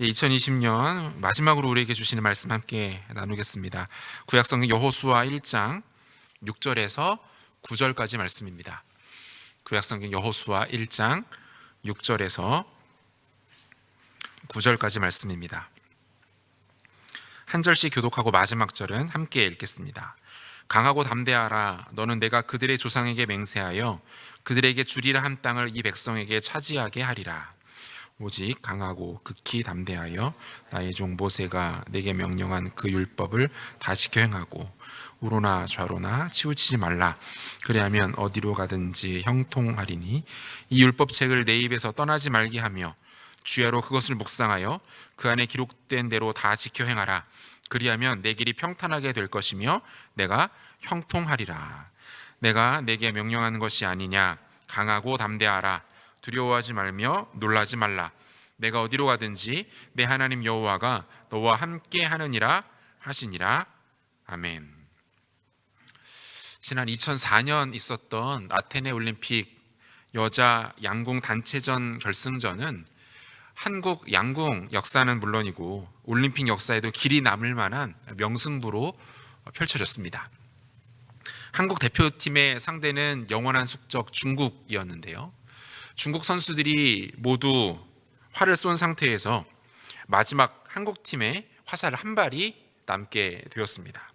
2020년 마지막으로 우리에게 주시는 말씀 함께 나누겠습니다. 구약성경 여호수아 1장 6절에서 9절까지 말씀입니다. 구약성경 여호수아 1장 6절에서 9절까지 말씀입니다. 한 절씩 교독하고 마지막 절은 함께 읽겠습니다. 강하고 담대하라. 너는 내가 그들의 조상에게 맹세하여 그들에게 주리라 한 땅을 이 백성에게 차지하게 하리라. 오직 강하고 극히 담대하여 나의 종 모세가 내게 명령한 그 율법을 다 지켜 행하고 우로나 좌로나 치우치지 말라. 그리하면 어디로 가든지 형통하리니 이 율법책을 내 입에서 떠나지 말게 하며 주야로 그것을 묵상하여 그 안에 기록된 대로 다 지켜 행하라. 그리하면 내 길이 평탄하게 될 것이며 내가 형통하리라. 내가 내게 명령하는 것이 아니냐. 강하고 담대하라. 두려워하지 말며 놀라지 말라. 내가 어디로 가든지 내 하나님 여호와가 너와 함께 하느니라 하시니라. 아멘. 지난 2004년 있었던 아테네 올림픽 여자 양궁 단체전 결승전은 한국 양궁 역사는 물론이고 올림픽 역사에도 길이 남을 만한 명승부로 펼쳐졌습니다. 한국 대표팀의 상대는 영원한 숙적 중국이었는데요. 중국 선수들이 모두 활을 쏜 상태에서 마지막 한국팀의 화살 한 발이 남게 되었습니다.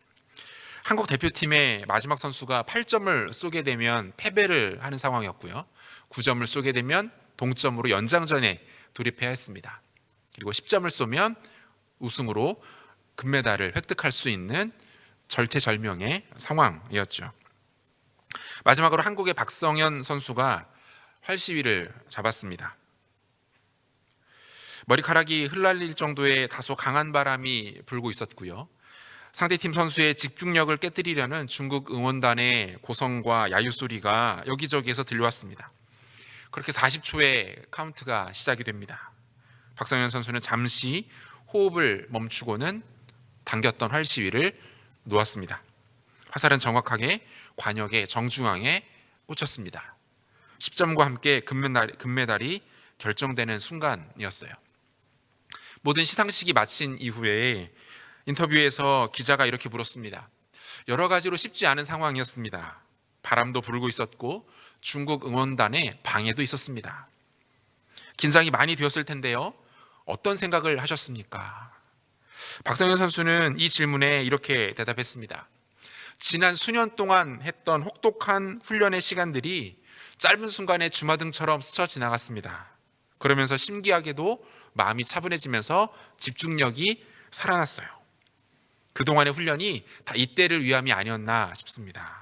한국 대표팀의 마지막 선수가 8점을 쏘게 되면 패배를 하는 상황이었고요. 9점을 쏘게 되면 동점으로 연장전에 돌입해야 했습니다. 그리고 10점을 쏘면 우승으로 금메달을 획득할 수 있는 절체절명의 상황이었죠. 마지막으로 한국의 박성현 선수가 활시위를 잡았습니다. 머리카락이 흩날릴 정도의 다소 강한 바람이 불고 있었고요. 상대팀 선수의 집중력을 깨뜨리려는 중국 응원단의 고성과 야유 소리가 여기저기에서 들려왔습니다. 그렇게 40초의 카운트가 시작이 됩니다. 박성현 선수는 잠시 호흡을 멈추고는 당겼던 활시위를 놓았습니다. 화살은 정확하게 관역의 정중앙에 꽂혔습니다. 10점과 함께 금메달이 결정되는 순간이었어요. 모든 시상식이 마친 이후에 인터뷰에서 기자가 이렇게 물었습니다. 여러 가지로 쉽지 않은 상황이었습니다. 바람도 불고 있었고 중국 응원단의 방해도 있었습니다. 긴장이 많이 되었을 텐데요. 어떤 생각을 하셨습니까? 박성현 선수는 이 질문에 이렇게 대답했습니다. 지난 수년 동안 했던 혹독한 훈련의 시간들이 짧은 순간에 주마등처럼 스쳐 지나갔습니다. 그러면서 신기하게도 마음이 차분해지면서 집중력이 살아났어요. 그동안의 훈련이 다 이때를 위함이 아니었나 싶습니다.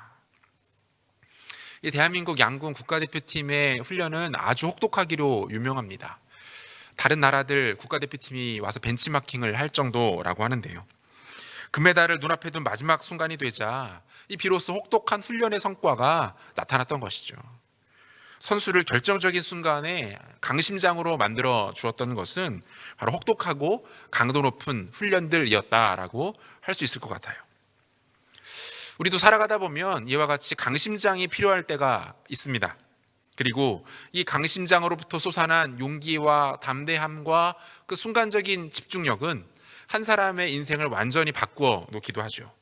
이 대한민국 양궁 국가대표팀의 훈련은 아주 혹독하기로 유명합니다. 다른 나라들 국가대표팀이 와서 벤치마킹을 할 정도라고 하는데요. 금메달을 눈앞에 둔 마지막 순간이 되자 이 비로소 혹독한 훈련의 성과가 나타났던 것이죠. 선수를 결정적인 순간에 강심장으로 만들어 주었던 것은 바로 혹독하고 강도 높은 훈련들이었다라고 할 수 있을 것 같아요. 우리도 살아가다 보면 이와 같이 강심장이 필요할 때가 있습니다. 그리고 이 강심장으로부터 솟아난 용기와 담대함과 그 순간적인 집중력은 한 사람의 인생을 완전히 바꾸어 놓기도 하죠.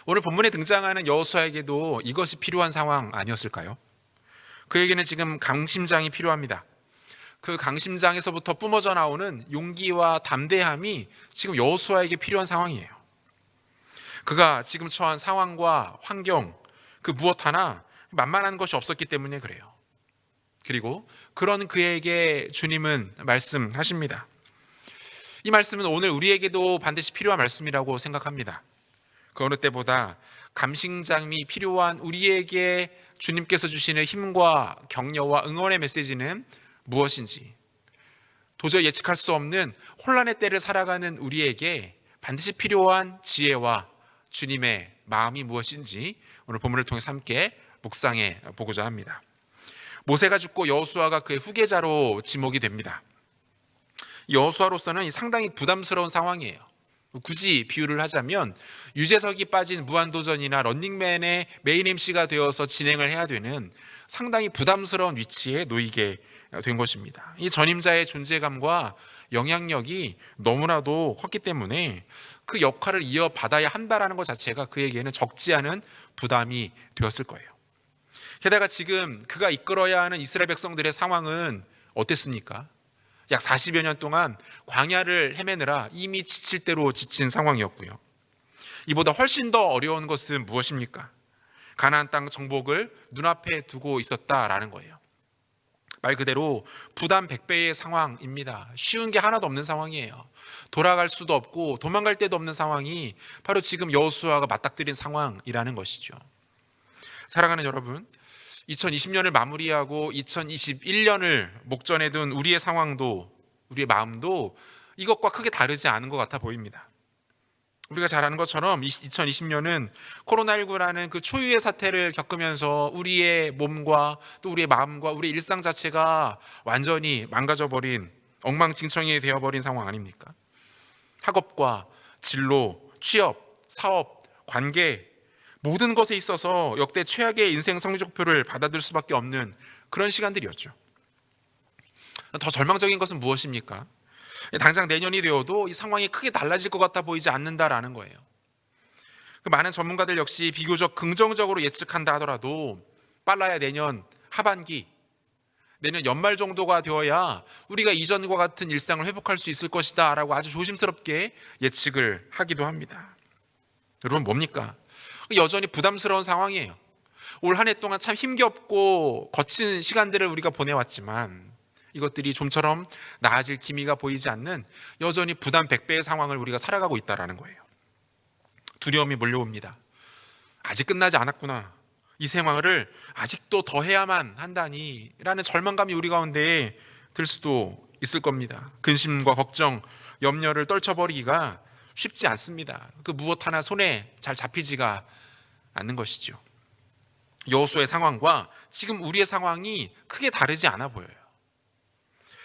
오늘 본문에 등장하는 여호수아에게도 이것이 필요한 상황 아니었을까요? 그에게는 지금 강심장이 필요합니다. 그 강심장에서부터 뿜어져 나오는 용기와 담대함이 지금 여호수아에게 필요한 상황이에요. 그가 지금 처한 상황과 환경, 그 무엇 하나 만만한 것이 없었기 때문에 그래요. 그리고 그런 그에게 주님은 말씀하십니다. 이 말씀은 오늘 우리에게도 반드시 필요한 말씀이라고 생각합니다. 그 어느 때보다 감심장이 필요한 우리에게 주님께서 주시는 힘과 격려와 응원의 메시지는 무엇인지, 도저히 예측할 수 없는 혼란의 때를 살아가는 우리에게 반드시 필요한 지혜와 주님의 마음이 무엇인지 오늘 본문을 통해서 함께 묵상해 보고자 합니다. 모세가 죽고 여호수아가 그의 후계자로 지목이 됩니다. 여호수아로서는 상당히 부담스러운 상황이에요. 굳이 비유를 하자면 유재석이 빠진 무한도전이나 런닝맨의 메인 MC가 되어서 진행을 해야 되는 상당히 부담스러운 위치에 놓이게 된 것입니다. 이 전임자의 존재감과 영향력이 너무나도 컸기 때문에 그 역할을 이어받아야 한다라는 것 자체가 그에게는 적지 않은 부담이 되었을 거예요. 게다가 지금 그가 이끌어야 하는 이스라엘 백성들의 상황은 어땠습니까? 약 40여 년 동안 광야를 헤매느라 이미 지칠 대로 지친 상황이었고요. 이보다 훨씬 더 어려운 것은 무엇입니까? 가나안 땅 정복을 눈앞에 두고 있었다라는 거예요. 말 그대로 부담 100배의 상황입니다. 쉬운 게 하나도 없는 상황이에요. 돌아갈 수도 없고 도망갈 데도 없는 상황이 바로 지금 여호수아가 맞닥뜨린 상황이라는 것이죠. 사랑하는 여러분, 2020년을 마무리하고 2021년을 목전에 둔 우리의 상황도, 우리의 마음도 이것과 크게 다르지 않은 것 같아 보입니다. 우리가 잘 아는 것처럼 2020년은 코로나19라는 그 초유의 사태를 겪으면서 우리의 몸과 또 우리의 마음과 우리의 일상 자체가 완전히 망가져버린, 엉망진창이 되어버린 상황 아닙니까? 학업과 진로, 취업, 사업, 관계, 모든 것에 있어서 역대 최악의 인생 성적표를 받아들 수밖에 없는 그런 시간들이었죠. 더 절망적인 것은 무엇입니까? 당장 내년이 되어도 이 상황이 크게 달라질 것 같아 보이지 않는다라는 거예요. 그 많은 전문가들 역시 비교적 긍정적으로 예측한다 하더라도 빨라야 내년 하반기, 내년 연말 정도가 되어야 우리가 이전과 같은 일상을 회복할 수 있을 것이다 라고 아주 조심스럽게 예측을 하기도 합니다. 여러분, 뭡니까? 여전히 부담스러운 상황이에요. 올 한 해 동안 참 힘겹고 거친 시간들을 우리가 보내왔지만 이것들이 좀처럼 나아질 기미가 보이지 않는 여전히 부담 100배의 상황을 우리가 살아가고 있다는 거예요. 두려움이 몰려옵니다. 아직 끝나지 않았구나. 이 생활을 아직도 더 해야만 한다니 라는 절망감이 우리 가운데 들 수도 있을 겁니다. 근심과 걱정, 염려를 떨쳐버리기가 쉽지 않습니다. 그 무엇 하나 손에 잘 잡히지가 않는 것이죠. 여호수아의 상황과 지금 우리의 상황이 크게 다르지 않아 보여요.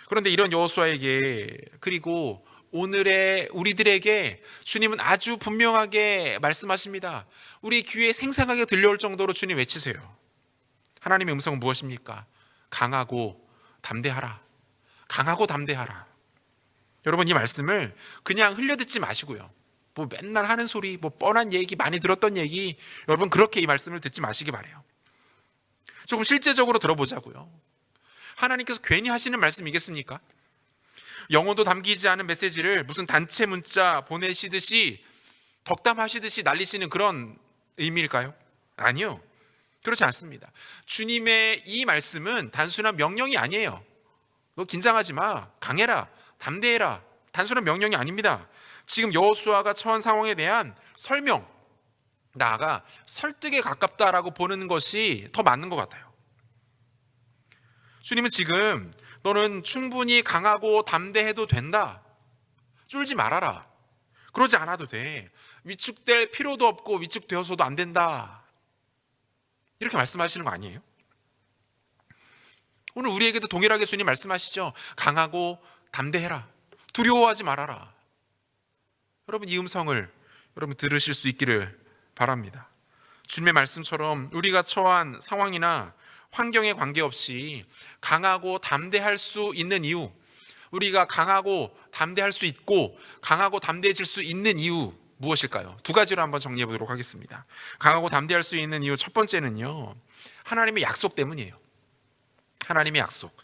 그런데 이런 여호수아에게, 그리고 오늘의 우리들에게 주님은 아주 분명하게 말씀하십니다. 우리 귀에 생생하게 들려올 정도로 주님 외치세요. 하나님의 음성은 무엇입니까? 강하고 담대하라. 강하고 담대하라. 여러분, 이 말씀을 그냥 흘려듣지 마시고요. 뭐 맨날 하는 소리, 뭐 뻔한 얘기, 많이 들었던 얘기, 여러분 그렇게 이 말씀을 듣지 마시기 바라요. 조금 실제적으로 들어보자고요. 하나님께서 괜히 하시는 말씀이겠습니까? 영어도 담기지 않은 메시지를 무슨 단체 문자 보내시듯이 덕담하시듯이 날리시는 그런 의미일까요? 아니요, 그렇지 않습니다. 주님의 이 말씀은 단순한 명령이 아니에요. 너 긴장하지 마, 강해라, 담대해라, 단순한 명령이 아닙니다. 지금 여호수아가 처한 상황에 대한 설명, 나아가 설득에 가깝다라고 보는 것이 더 맞는 것 같아요. 주님은 지금 너는 충분히 강하고 담대해도 된다. 쫄지 말아라. 그러지 않아도 돼. 위축될 필요도 없고 위축되어서도 안 된다. 이렇게 말씀하시는 거 아니에요? 오늘 우리에게도 동일하게 주님 말씀하시죠. 강하고 담대해라. 두려워하지 말아라. 여러분, 이 음성을 여러분 들으실 수 있기를 바랍니다. 주님의 말씀처럼 우리가 처한 상황이나 환경에 관계없이 강하고 담대할 수 있는 이유, 우리가 강하고 담대할 수 있고 강하고 담대해질 수 있는 이유 무엇일까요? 두 가지로 한번 정리해 보도록 하겠습니다. 강하고 담대할 수 있는 이유 첫 번째는요, 하나님의 약속 때문이에요. 하나님의 약속.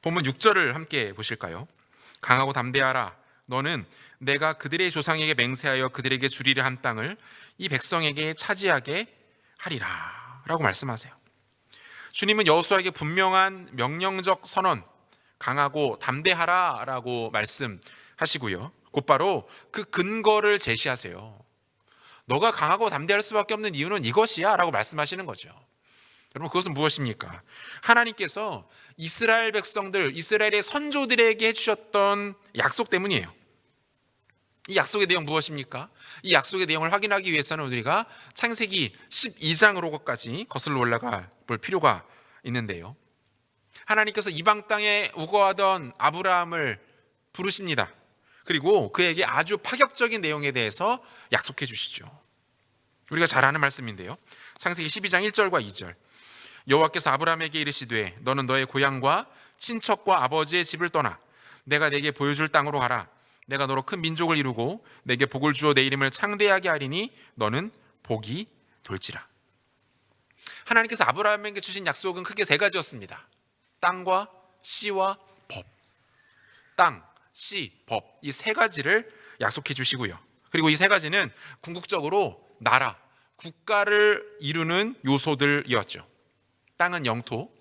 본문 6절을 함께 보실까요? 강하고 담대하라. 너는 내가 그들의 조상에게 맹세하여 그들에게 주리려 한 땅을 이 백성에게 차지하게 하리라 라고 말씀하세요. 주님은 여호수아에게 분명한 명령적 선언, 강하고 담대하라 라고 말씀하시고요, 곧바로 그 근거를 제시하세요. 너가 강하고 담대할 수밖에 없는 이유는 이것이야 라고 말씀하시는 거죠. 여러분, 그것은 무엇입니까? 하나님께서 이스라엘 백성들, 이스라엘의 선조들에게 해주셨던 약속 때문이에요. 이 약속의 내용 무엇입니까? 이 약속의 내용을 확인하기 위해서는 우리가 창세기 12장으로까지 거슬러 올라가 볼 필요가 있는데요, 하나님께서 이방 땅에 우거하던 아브라함을 부르십니다. 그리고 그에게 아주 파격적인 내용에 대해서 약속해 주시죠. 우리가 잘 아는 말씀인데요, 창세기 12장 1절과 2절. 여호와께서 아브라함에게 이르시되 너는 너의 고향과 친척과 아버지의 집을 떠나 내가 내게 보여줄 땅으로 가라. 내가 너로 큰 민족을 이루고 내게 복을 주어 내 이름을 창대하게 하리니 너는 복이 될지라. 하나님께서 아브라함에게 주신 약속은 크게 세 가지였습니다. 땅과 씨와 법. 땅, 씨, 법. 이 세 가지를 약속해 주시고요. 그리고 이 세 가지는 궁극적으로 나라, 국가를 이루는 요소들이었죠. 땅은 영토,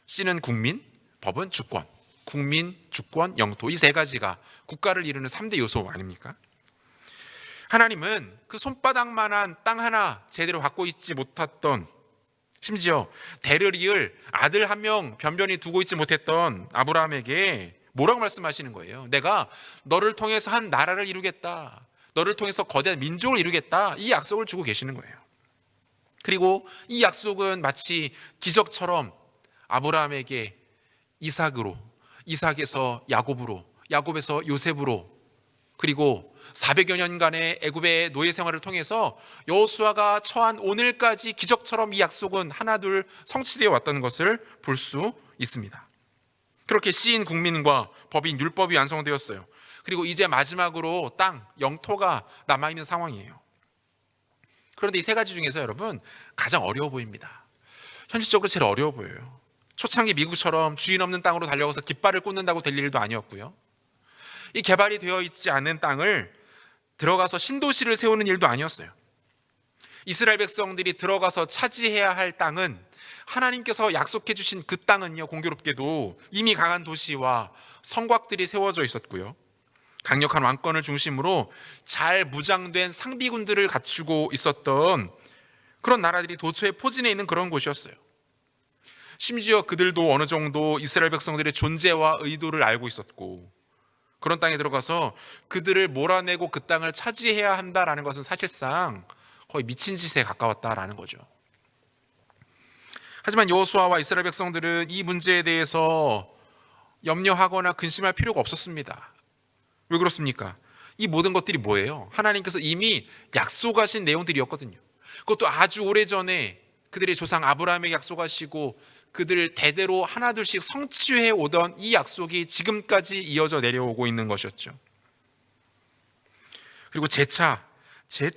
씨는 국민, 법은 주권. 국민, 주권, 영토. 이 세 가지가 국가를 이루는 3대 요소 아닙니까? 하나님은 그 손바닥만한 땅 하나 제대로 갖고 있지 못했던, 심지어 대를 이을 아들 한 명 변변히 두고 있지 못했던 아브라함에게 뭐라고 말씀하시는 거예요? 내가 너를 통해서 한 나라를 이루겠다. 너를 통해서 거대한 민족을 이루겠다. 이 약속을 주고 계시는 거예요. 그리고 이 약속은 마치 기적처럼 아브라함에게 이삭으로, 이삭에서 야곱으로, 야곱에서 요셉으로, 그리고 400여 년간의 애굽의 노예 생활을 통해서 여호수아가 처한 오늘까지 기적처럼 이 약속은 하나둘 성취되어 왔다는 것을 볼 수 있습니다. 그렇게 씨인 국민과 법인 율법이 완성되었어요. 그리고 이제 마지막으로 땅, 영토가 남아있는 상황이에요. 그런데 이 세 가지 중에서 여러분 가장 어려워 보입니다. 현실적으로 제일 어려워 보여요. 초창기 미국처럼 주인 없는 땅으로 달려가서 깃발을 꽂는다고 될 일도 아니었고요. 이 개발이 되어 있지 않은 땅을 들어가서 신도시를 세우는 일도 아니었어요. 이스라엘 백성들이 들어가서 차지해야 할 땅은, 하나님께서 약속해 주신 그 땅은요, 공교롭게도 이미 강한 도시와 성곽들이 세워져 있었고요, 강력한 왕권을 중심으로 잘 무장된 상비군들을 갖추고 있었던 그런 나라들이 도처에 포진해 있는 그런 곳이었어요. 심지어 그들도 어느 정도 이스라엘 백성들의 존재와 의도를 알고 있었고, 그런 땅에 들어가서 그들을 몰아내고 그 땅을 차지해야 한다라는 것은 사실상 거의 미친 짓에 가까웠다라는 거죠. 하지만 여호수아와 이스라엘 백성들은 이 문제에 대해서 염려하거나 근심할 필요가 없었습니다. 왜 그렇습니까? 이 모든 것들이 뭐예요? 하나님께서 이미 약속하신 내용들이었거든요. 그것도 아주 오래전에 그들의 조상 아브라함에게 약속하시고 그들 대대로 하나둘씩 성취해 오던 이 약속이 지금까지 이어져 내려오고 있는 것이었죠. 그리고 재차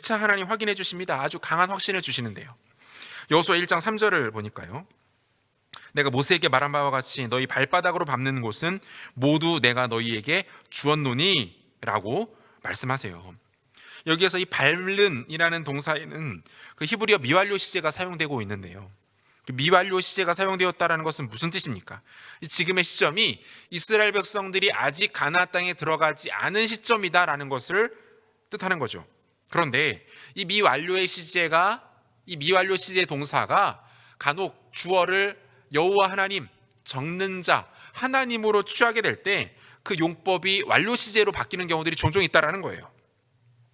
하나님 확인해 주십니다. 아주 강한 확신을 주시는데요. 여호수아 1장 3절을 보니까요, 내가 모세에게 말한 바와 같이 너희 발바닥으로 밟는 곳은 모두 내가 너희에게 주었노니 라고 말씀하세요. 여기에서 이 밟는이라는 동사에는 그 히브리어 미완료 시제가 사용되고 있는데요, 미완료 시제가 사용되었다는 것은 무슨 뜻입니까? 지금의 시점이 이스라엘 백성들이 아직 가나안 땅에 들어가지 않은 시점이다라는 것을 뜻하는 거죠. 그런데 이 미완료의 시제가, 이 미완료 시제의 동사가 간혹 주어를 여호와 하나님, 적는 자, 하나님으로 취하게 될 때 그 용법이 완료 시제로 바뀌는 경우들이 종종 있다라는 거예요.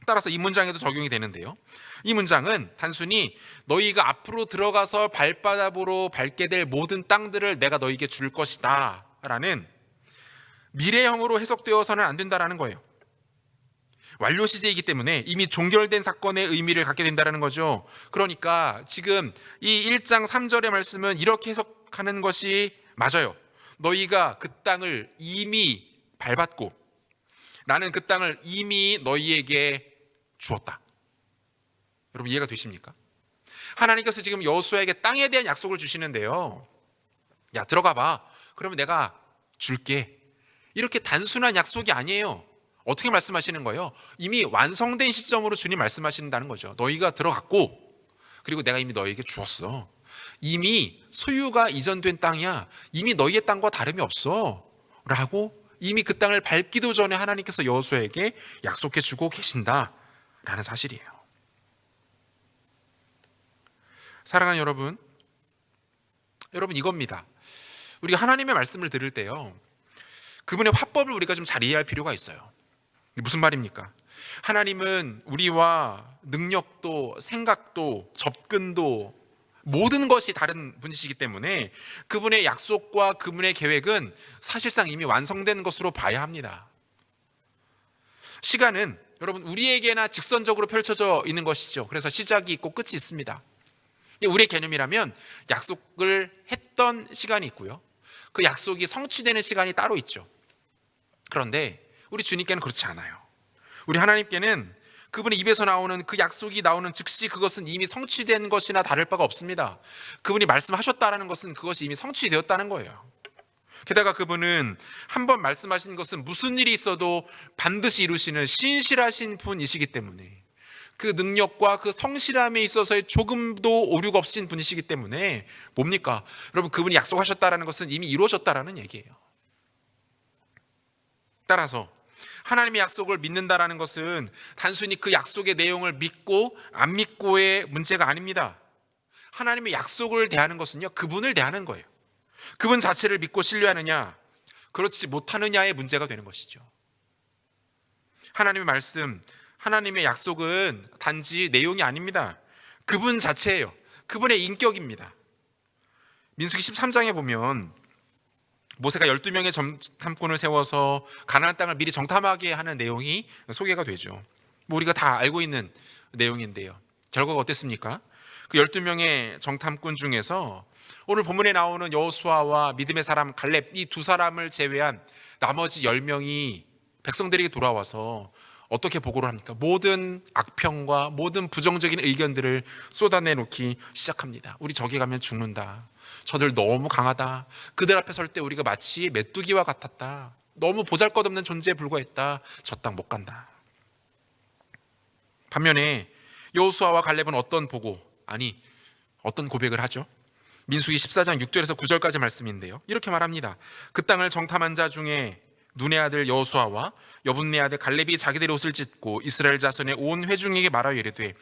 따라서 이 문장에도 적용이 되는데요, 이 문장은 단순히 너희가 앞으로 들어가서 발바닥으로 밟게 될 모든 땅들을 내가 너희에게 줄 것이다 라는 미래형으로 해석되어서는 안 된다라는 거예요. 완료 시제이기 때문에 이미 종결된 사건의 의미를 갖게 된다는 거죠. 그러니까 지금 이 1장 3절의 말씀은 이렇게 해석하는 것이 맞아요. 너희가 그 땅을 이미 밟았고 나는 그 땅을 이미 너희에게 주었다. 여러분 이해가 되십니까? 하나님께서 지금 여호수아에게 땅에 대한 약속을 주시는데요, 야 들어가 봐, 그러면 내가 줄게, 이렇게 단순한 약속이 아니에요. 어떻게 말씀하시는 거예요? 이미 완성된 시점으로 주님 말씀하신다는 거죠. 너희가 들어갔고 그리고 내가 이미 너희에게 주었어. 이미 소유가 이전된 땅이야. 이미 너희의 땅과 다름이 없어 라고 이미 그 땅을 밟기도 전에 하나님께서 여호수아에게 약속해 주고 계신다라는 사실이에요. 사랑하는 여러분 이겁니다. 우리가 하나님의 말씀을 들을 때요, 그분의 화법을 우리가 좀 잘 이해할 필요가 있어요. 무슨 말입니까? 하나님은 우리와 능력도 생각도 접근도 모든 것이 다른 분이시기 때문에 그분의 약속과 그분의 계획은 사실상 이미 완성된 것으로 봐야 합니다. 시간은 여러분 우리에게나 직선적으로 펼쳐져 있는 것이죠. 그래서 시작이 있고 끝이 있습니다. 우리의 개념이라면 약속을 했던 시간이 있고요, 그 약속이 성취되는 시간이 따로 있죠. 그런데 우리 주님께는 그렇지 않아요. 우리 하나님께는 그분의 입에서 나오는 그 약속이 나오는 즉시 그것은 이미 성취된 것이나 다를 바가 없습니다. 그분이 말씀하셨다라는 것은 그것이 이미 성취되었다는 거예요. 게다가 그분은 한 번 말씀하신 것은 무슨 일이 있어도 반드시 이루시는 신실하신 분이시기 때문에, 그 능력과 그 성실함에 있어서의 조금도 오류가 없으신 분이시기 때문에 뭡니까? 여러분, 그분이 약속하셨다라는 것은 이미 이루어졌다라는 얘기예요. 따라서 하나님의 약속을 믿는다라는 것은 단순히 그 약속의 내용을 믿고 안 믿고의 문제가 아닙니다. 하나님의 약속을 대하는 것은요, 그분을 대하는 거예요. 그분 자체를 믿고 신뢰하느냐, 그렇지 못하느냐의 문제가 되는 것이죠. 하나님의 말씀, 하나님의 약속은 단지 내용이 아닙니다. 그분 자체예요. 그분의 인격입니다. 민수기 13장에 보면 모세가 12명의 정탐꾼을 세워서 가나안 땅을 미리 정탐하게 하는 내용이 소개가 되죠. 우리가 다 알고 있는 내용인데요. 결과가 어땠습니까? 그 12명의 정탐꾼 중에서 오늘 본문에 나오는 여호수아와 믿음의 사람 갈렙, 이 두 사람을 제외한 나머지 10명이 백성들에게 돌아와서 어떻게 보고를 합니까? 모든 악평과 모든 부정적인 의견들을 쏟아내놓기 시작합니다. 우리 저기 가면 죽는다. 저들 너무 강하다. 그들 앞에 설 때 우리가 마치 메뚜기와 같았다. 너무 보잘것없는 존재에 불과했다. 저 땅 못 간다. 반면에 여호수아와 갈렙은 어떤 고백을 하죠? 민수기 14장 6절에서 9절까지 말씀인데요. 이렇게 말합니다. 그 땅을 정탐한 자 중에 눈의 아들 여호수아와 여분네 아들 갈렙이 자기들의 옷을 찢고 이스라엘 자손의 온 회중에게 말하여 이르되,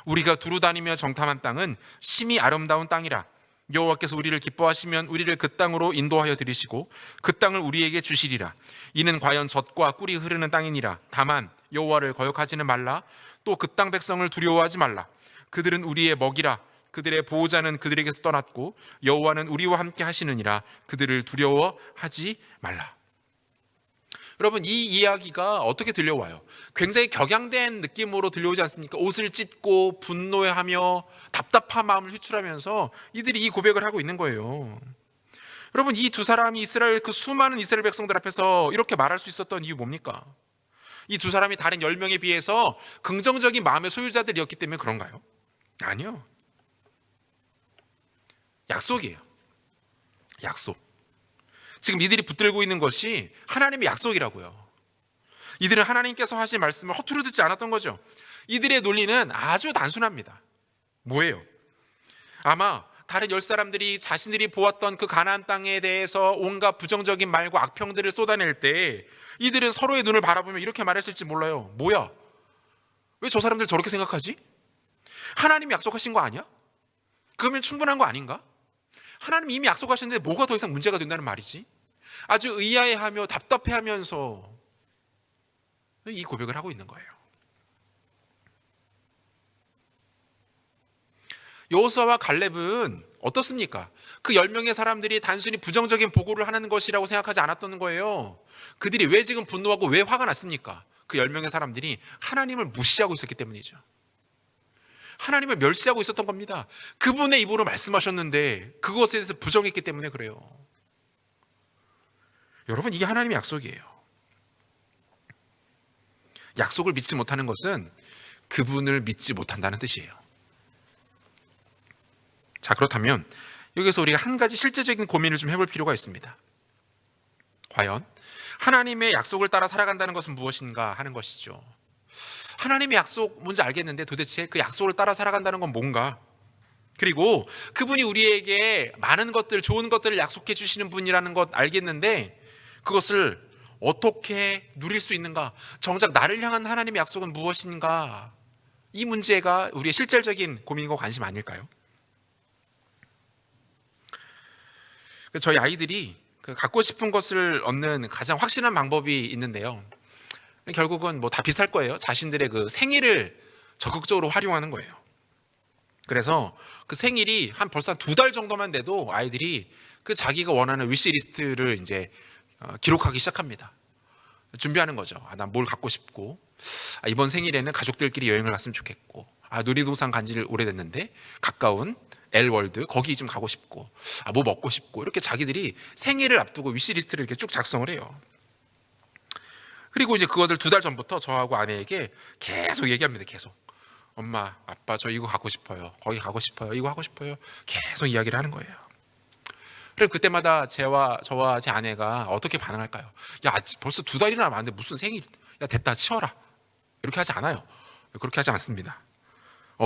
우리가 두루 다니며 정탐한 땅은 심히 아름다운 땅이라. 여호와께서 우리를 기뻐하시면 우리를 그 땅으로 인도하여 들이시고 그 땅을 우리에게 주시리라. 이는 과연 젖과 꿀이 흐르는 땅이니라. 다만 여호와를 거역하지는 말라. 또 그 땅 백성을 두려워하지 말라. 그들은 우리의 먹이라. 그들의 보호자는 그들에게서 떠났고 여호와는 우리와 함께 하시느니라. 그들을 두려워하지 말라. 여러분, 이 이야기가 어떻게 들려와요? 굉장히 격양된 느낌으로 들려오지 않습니까? 옷을 찢고 분노해하며 답답한 마음을 표출하면서 이들이 이 고백을 하고 있는 거예요. 여러분, 이 두 사람이 그 수많은 이스라엘 백성들 앞에서 이렇게 말할 수 있었던 이유 뭡니까? 이 두 사람이 다른 10명에 비해서 긍정적인 마음의 소유자들이었기 때문에 그런가요? 아니요. 약속이에요. 약속. 지금 이들이 붙들고 있는 것이 하나님의 약속이라고요. 이들은 하나님께서 하신 말씀을 허투루 듣지 않았던 거죠. 이들의 논리는 아주 단순합니다. 뭐예요? 아마 다른 10사람들이 자신들이 보았던 그 가나안 땅에 대해서 온갖 부정적인 말과 악평들을 쏟아낼 때 이들은 서로의 눈을 바라보며 이렇게 말했을지 몰라요. 뭐야? 왜 저 사람들 저렇게 생각하지? 하나님이 약속하신 거 아니야? 그러면 충분한 거 아닌가? 하나님이 이미 약속하셨는데 뭐가 더 이상 문제가 된다는 말이지? 아주 의아해하며 답답해하면서 이 고백을 하고 있는 거예요. 여호수아와 갈렙은 어떻습니까? 그 10명의 사람들이 단순히 부정적인 보고를 하는 것이라고 생각하지 않았던 거예요. 그들이 왜 지금 분노하고 왜 화가 났습니까? 그 10명의 사람들이 하나님을 무시하고 있었기 때문이죠. 하나님을 멸시하고 있었던 겁니다. 그분의 입으로 말씀하셨는데 그것에 대해서 부정했기 때문에 그래요. 여러분, 이게 하나님의 약속이에요. 약속을 믿지 못하는 것은 그분을 믿지 못한다는 뜻이에요. 자, 그렇다면 여기서 우리가 한 가지 실제적인 고민을 좀 해볼 필요가 있습니다. 과연 하나님의 약속을 따라 살아간다는 것은 무엇인가 하는 것이죠. 하나님의 약속 뭔지 알겠는데 도대체 그 약속을 따라 살아간다는 건 뭔가? 그리고 그분이 우리에게 많은 것들, 좋은 것들을 약속해 주시는 분이라는 것 알겠는데 그것을 어떻게 누릴 수 있는가? 정작 나를 향한 하나님의 약속은 무엇인가? 이 문제가 우리의 실질적인 고민과 관심 아닐까요? 저희 아이들이 갖고 싶은 것을 얻는 가장 확실한 방법이 있는데요. 결국은 다 비슷할 거예요. 자신들의 그 생일을 적극적으로 활용하는 거예요. 그래서 그 생일이 벌써 2달 정도만 돼도 아이들이 그 자기가 원하는 위시리스트를 이제 기록하기 시작합니다. 준비하는 거죠. 난 뭘 갖고 싶고, 이번 생일에는 가족들끼리 여행을 갔으면 좋겠고, 놀이동산 간 지 오래됐는데 가까운 L월드 거기 좀 가고 싶고, 뭐 먹고 싶고, 이렇게 자기들이 생일을 앞두고 위시리스트를 이렇게 쭉 작성을 해요. 그리고 이제 그것을 2달 전부터 저하고 아내에게 계속 얘기합니다. 계속. 엄마, 아빠 저 이거 갖고 싶어요. 거기 가고 싶어요. 이거 하고 싶어요. 계속 이야기를 하는 거예요. 그럼 그때마다 저와 제 아내가 어떻게 반응할까요? 야, 벌써 2달이나 남았는데 무슨 생일? 야, 됐다, 치워라. 이렇게 하지 않아요. 그렇게 하지 않습니다.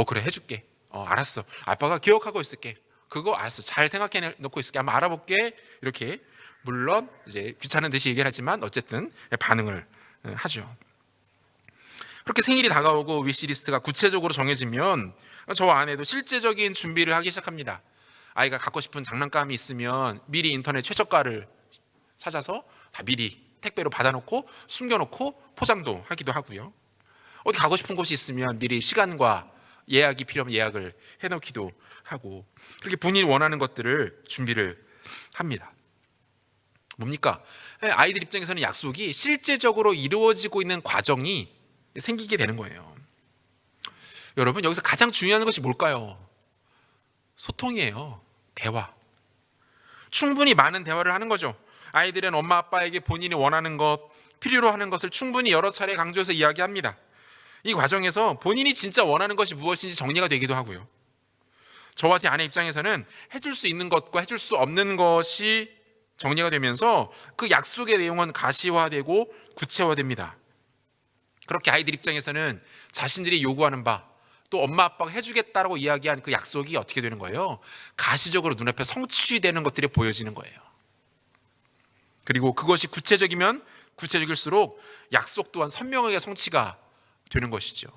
그래, 해줄게. 알았어. 아빠가 기억하고 있을게. 그거 알았어. 잘 생각해 놓고 있을게. 한번 알아볼게. 이렇게 물론 이제 귀찮은 듯이 얘기를 하지만 어쨌든 반응을 하죠. 그렇게 생일이 다가오고 위시리스트가 구체적으로 정해지면 저와 아내도 실제적인 준비를 하기 시작합니다. 아이가 갖고 싶은 장난감이 있으면 미리 인터넷 최저가를 찾아서 다 미리 택배로 받아놓고 숨겨놓고 포장도 하기도 하고요. 어디 가고 싶은 곳이 있으면 미리 시간과 예약이 필요하면 예약을 해놓기도 하고, 그렇게 본인이 원하는 것들을 준비를 합니다. 뭡니까? 아이들 입장에서는 약속이 실제적으로 이루어지고 있는 과정이 생기게 되는 거예요. 여러분, 여기서 가장 중요한 것이 뭘까요? 소통이에요. 대화. 충분히 많은 대화를 하는 거죠. 아이들은 엄마 아빠에게 본인이 원하는 것, 필요로 하는 것을 충분히 여러 차례 강조해서 이야기합니다. 이 과정에서 본인이 진짜 원하는 것이 무엇인지 정리가 되기도 하고요. 저와 제 아내 입장에서는 해줄 수 있는 것과 해줄 수 없는 것이 정리가 되면서 그 약속의 내용은 가시화되고 구체화됩니다. 그렇게 아이들 입장에서는 자신들이 요구하는 바, 또 엄마 아빠가 해주겠다라고 이야기한 그 약속이 어떻게 되는 거예요? 가시적으로 눈앞에 성취되는 것들이 보여지는 거예요. 그리고 그것이 구체적이면 구체적일수록 약속 또한 선명하게 성취가 되는 것이죠.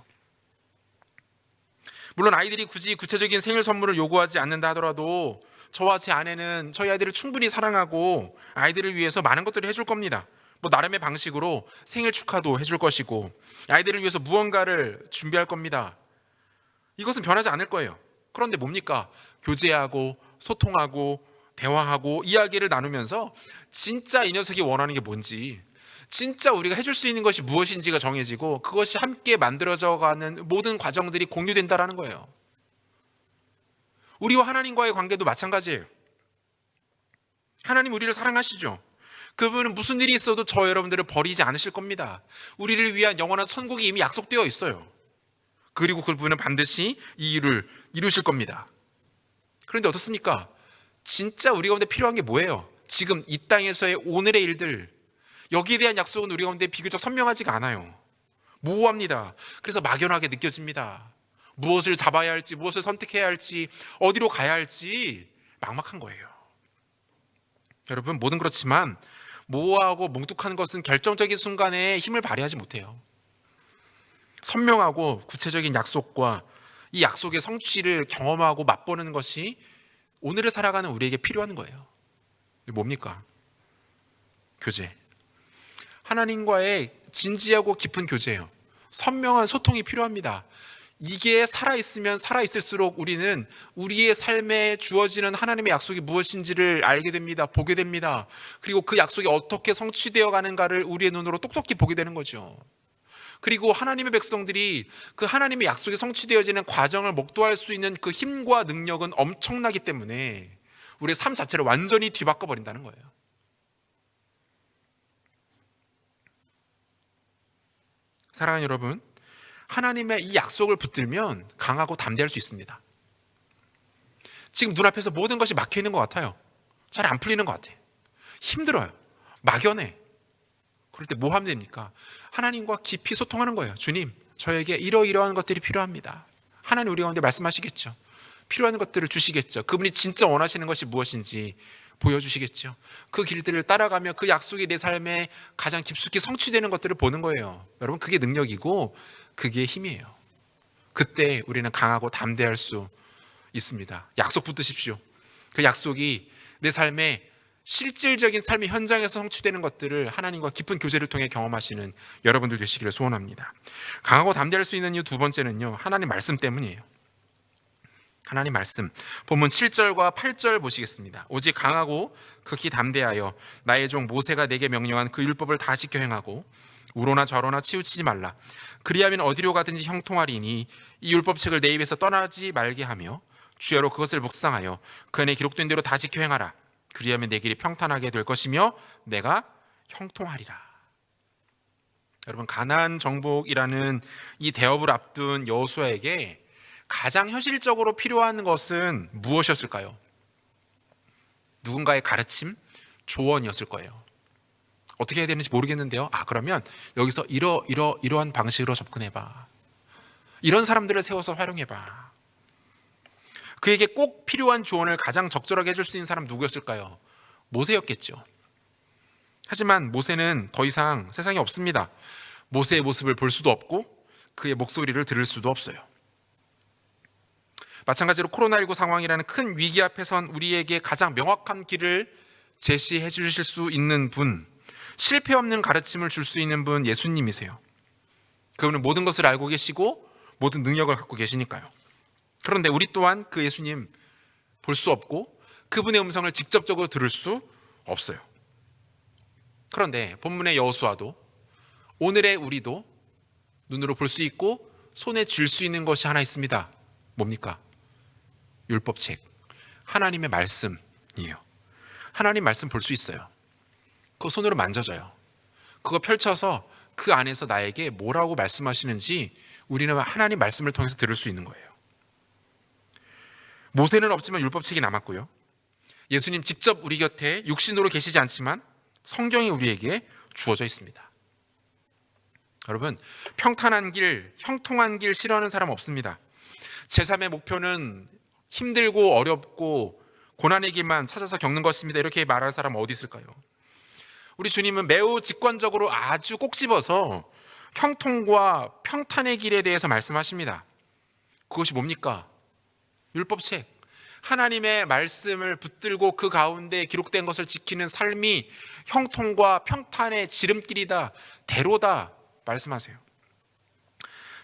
물론 아이들이 굳이 구체적인 생일 선물을 요구하지 않는다 하더라도 저와 제 아내는 저희 아이들을 충분히 사랑하고 아이들을 위해서 많은 것들을 해줄 겁니다. 나름의 방식으로 생일 축하도 해줄 것이고 아이들을 위해서 무언가를 준비할 겁니다. 이것은 변하지 않을 거예요. 그런데 뭡니까? 교제하고 소통하고 대화하고 이야기를 나누면서 진짜 이 녀석이 원하는 게 뭔지, 진짜 우리가 해줄 수 있는 것이 무엇인지가 정해지고 그것이 함께 만들어져가는 모든 과정들이 공유된다라는 거예요. 우리와 하나님과의 관계도 마찬가지예요. 하나님 우리를 사랑하시죠. 그분은 무슨 일이 있어도 저 여러분들을 버리지 않으실 겁니다. 우리를 위한 영원한 천국이 이미 약속되어 있어요. 그리고 그분은 반드시 이 일을 이루실 겁니다. 그런데 어떻습니까? 진짜 우리 가운데 필요한 게 뭐예요? 지금 이 땅에서의 오늘의 일들, 여기에 대한 약속은 우리 가운데 비교적 선명하지가 않아요. 모호합니다. 그래서 막연하게 느껴집니다. 무엇을 잡아야 할지, 무엇을 선택해야 할지, 어디로 가야 할지 막막한 거예요. 여러분, 뭐든 그렇지만 모호하고 뭉툭한 것은 결정적인 순간에 힘을 발휘하지 못해요. 선명하고 구체적인 약속과 이 약속의 성취를 경험하고 맛보는 것이 오늘을 살아가는 우리에게 필요한 거예요. 이게 뭡니까? 교제. 하나님과의 진지하고 깊은 교제예요. 선명한 소통이 필요합니다. 이게 살아있으면 살아있을수록 우리는 우리의 삶에 주어지는 하나님의 약속이 무엇인지를 알게 됩니다. 보게 됩니다. 그리고 그 약속이 어떻게 성취되어 가는가를 우리의 눈으로 똑똑히 보게 되는 거죠. 그리고 하나님의 백성들이 그 하나님의 약속이 성취되어지는 과정을 목도할 수 있는 그 힘과 능력은 엄청나기 때문에 우리의 삶 자체를 완전히 뒤바꿔 버린다는 거예요. 사랑하는 여러분, 하나님의 이 약속을 붙들면 강하고 담대할 수 있습니다. 지금 눈앞에서 모든 것이 막혀 있는 것 같아요. 잘 안 풀리는 것 같아요. 힘들어요. 막연해. 그럴 때 뭐 하면 됩니까? 하나님과 깊이 소통하는 거예요. 주님, 저에게 이러이러한 것들이 필요합니다. 하나님 우리 가운데 말씀하시겠죠. 필요한 것들을 주시겠죠. 그분이 진짜 원하시는 것이 무엇인지 보여주시겠죠. 그 길들을 따라가며 그 약속이 내 삶에 가장 깊숙이 성취되는 것들을 보는 거예요. 여러분, 그게 능력이고 그게 힘이에요. 그때 우리는 강하고 담대할 수 있습니다. 약속 붙드십시오. 그 약속이 내 삶에 실질적인 삶의 현장에서 성취되는 것들을 하나님과 깊은 교제를 통해 경험하시는 여러분들 되시기를 소원합니다. 강하고 담대할 수 있는 이유 2번째는요, 하나님 말씀 때문이에요. 하나님 말씀, 본문 7절과 8절 보시겠습니다. 오직 강하고 극히 담대하여 나의 종 모세가 내게 명령한 그 율법을 다 지켜 행하고 우로나 좌로나 치우치지 말라. 그리하면 어디로 가든지 형통하리니 이 율법책을 내 입에서 떠나지 말게 하며 주야로 그것을 묵상하여 그 안에 기록된 대로 다 지켜 행하라. 그리하면 내 길이 평탄하게 될 것이며 내가 형통하리라. 여러분, 가나안 정복이라는 이 대업을 앞둔 여호수아에게 가장 현실적으로 필요한 것은 무엇이었을까요? 누군가의 가르침, 조언이었을 거예요. 어떻게 해야 되는지 모르겠는데요. 그러면 여기서 이러한 방식으로 접근해봐. 이런 사람들을 세워서 활용해봐. 그에게 꼭 필요한 조언을 가장 적절하게 해줄 수 있는 사람 누구였을까요? 모세였겠죠. 하지만 모세는 더 이상 세상에 없습니다. 모세의 모습을 볼 수도 없고 그의 목소리를 들을 수도 없어요. 마찬가지로 코로나19 상황이라는 큰 위기 앞에선 우리에게 가장 명확한 길을 제시해 주실 수 있는 분, 실패 없는 가르침을 줄 수 있는 분, 예수님이세요. 그분은 모든 것을 알고 계시고 모든 능력을 갖고 계시니까요. 그런데 우리 또한 그 예수님 볼 수 없고 그분의 음성을 직접적으로 들을 수 없어요. 그런데 본문의 여호수아도 오늘의 우리도 눈으로 볼 수 있고 손에 쥘 수 있는 것이 하나 있습니다. 뭡니까? 율법책, 하나님의 말씀이에요. 하나님 말씀 볼 수 있어요. 그거 손으로 만져져요. 그거 펼쳐서 그 안에서 나에게 뭐라고 말씀하시는지 우리는 하나님 말씀을 통해서 들을 수 있는 거예요. 모세는 없지만 율법책이 남았고요. 예수님 직접 우리 곁에 육신으로 계시지 않지만 성경이 우리에게 주어져 있습니다. 여러분, 평탄한 길, 형통한 길 싫어하는 사람 없습니다. 제3의 목표는 힘들고 어렵고 고난의 길만 찾아서 겪는 것입니다. 이렇게 말할 사람 어디 있을까요? 우리 주님은 매우 직관적으로 아주 꼭 집어서 형통과 평탄의 길에 대해서 말씀하십니다. 그것이 뭡니까? 율법책, 하나님의 말씀을 붙들고 그 가운데 기록된 것을 지키는 삶이 형통과 평탄의 지름길이다, 대로다 말씀하세요.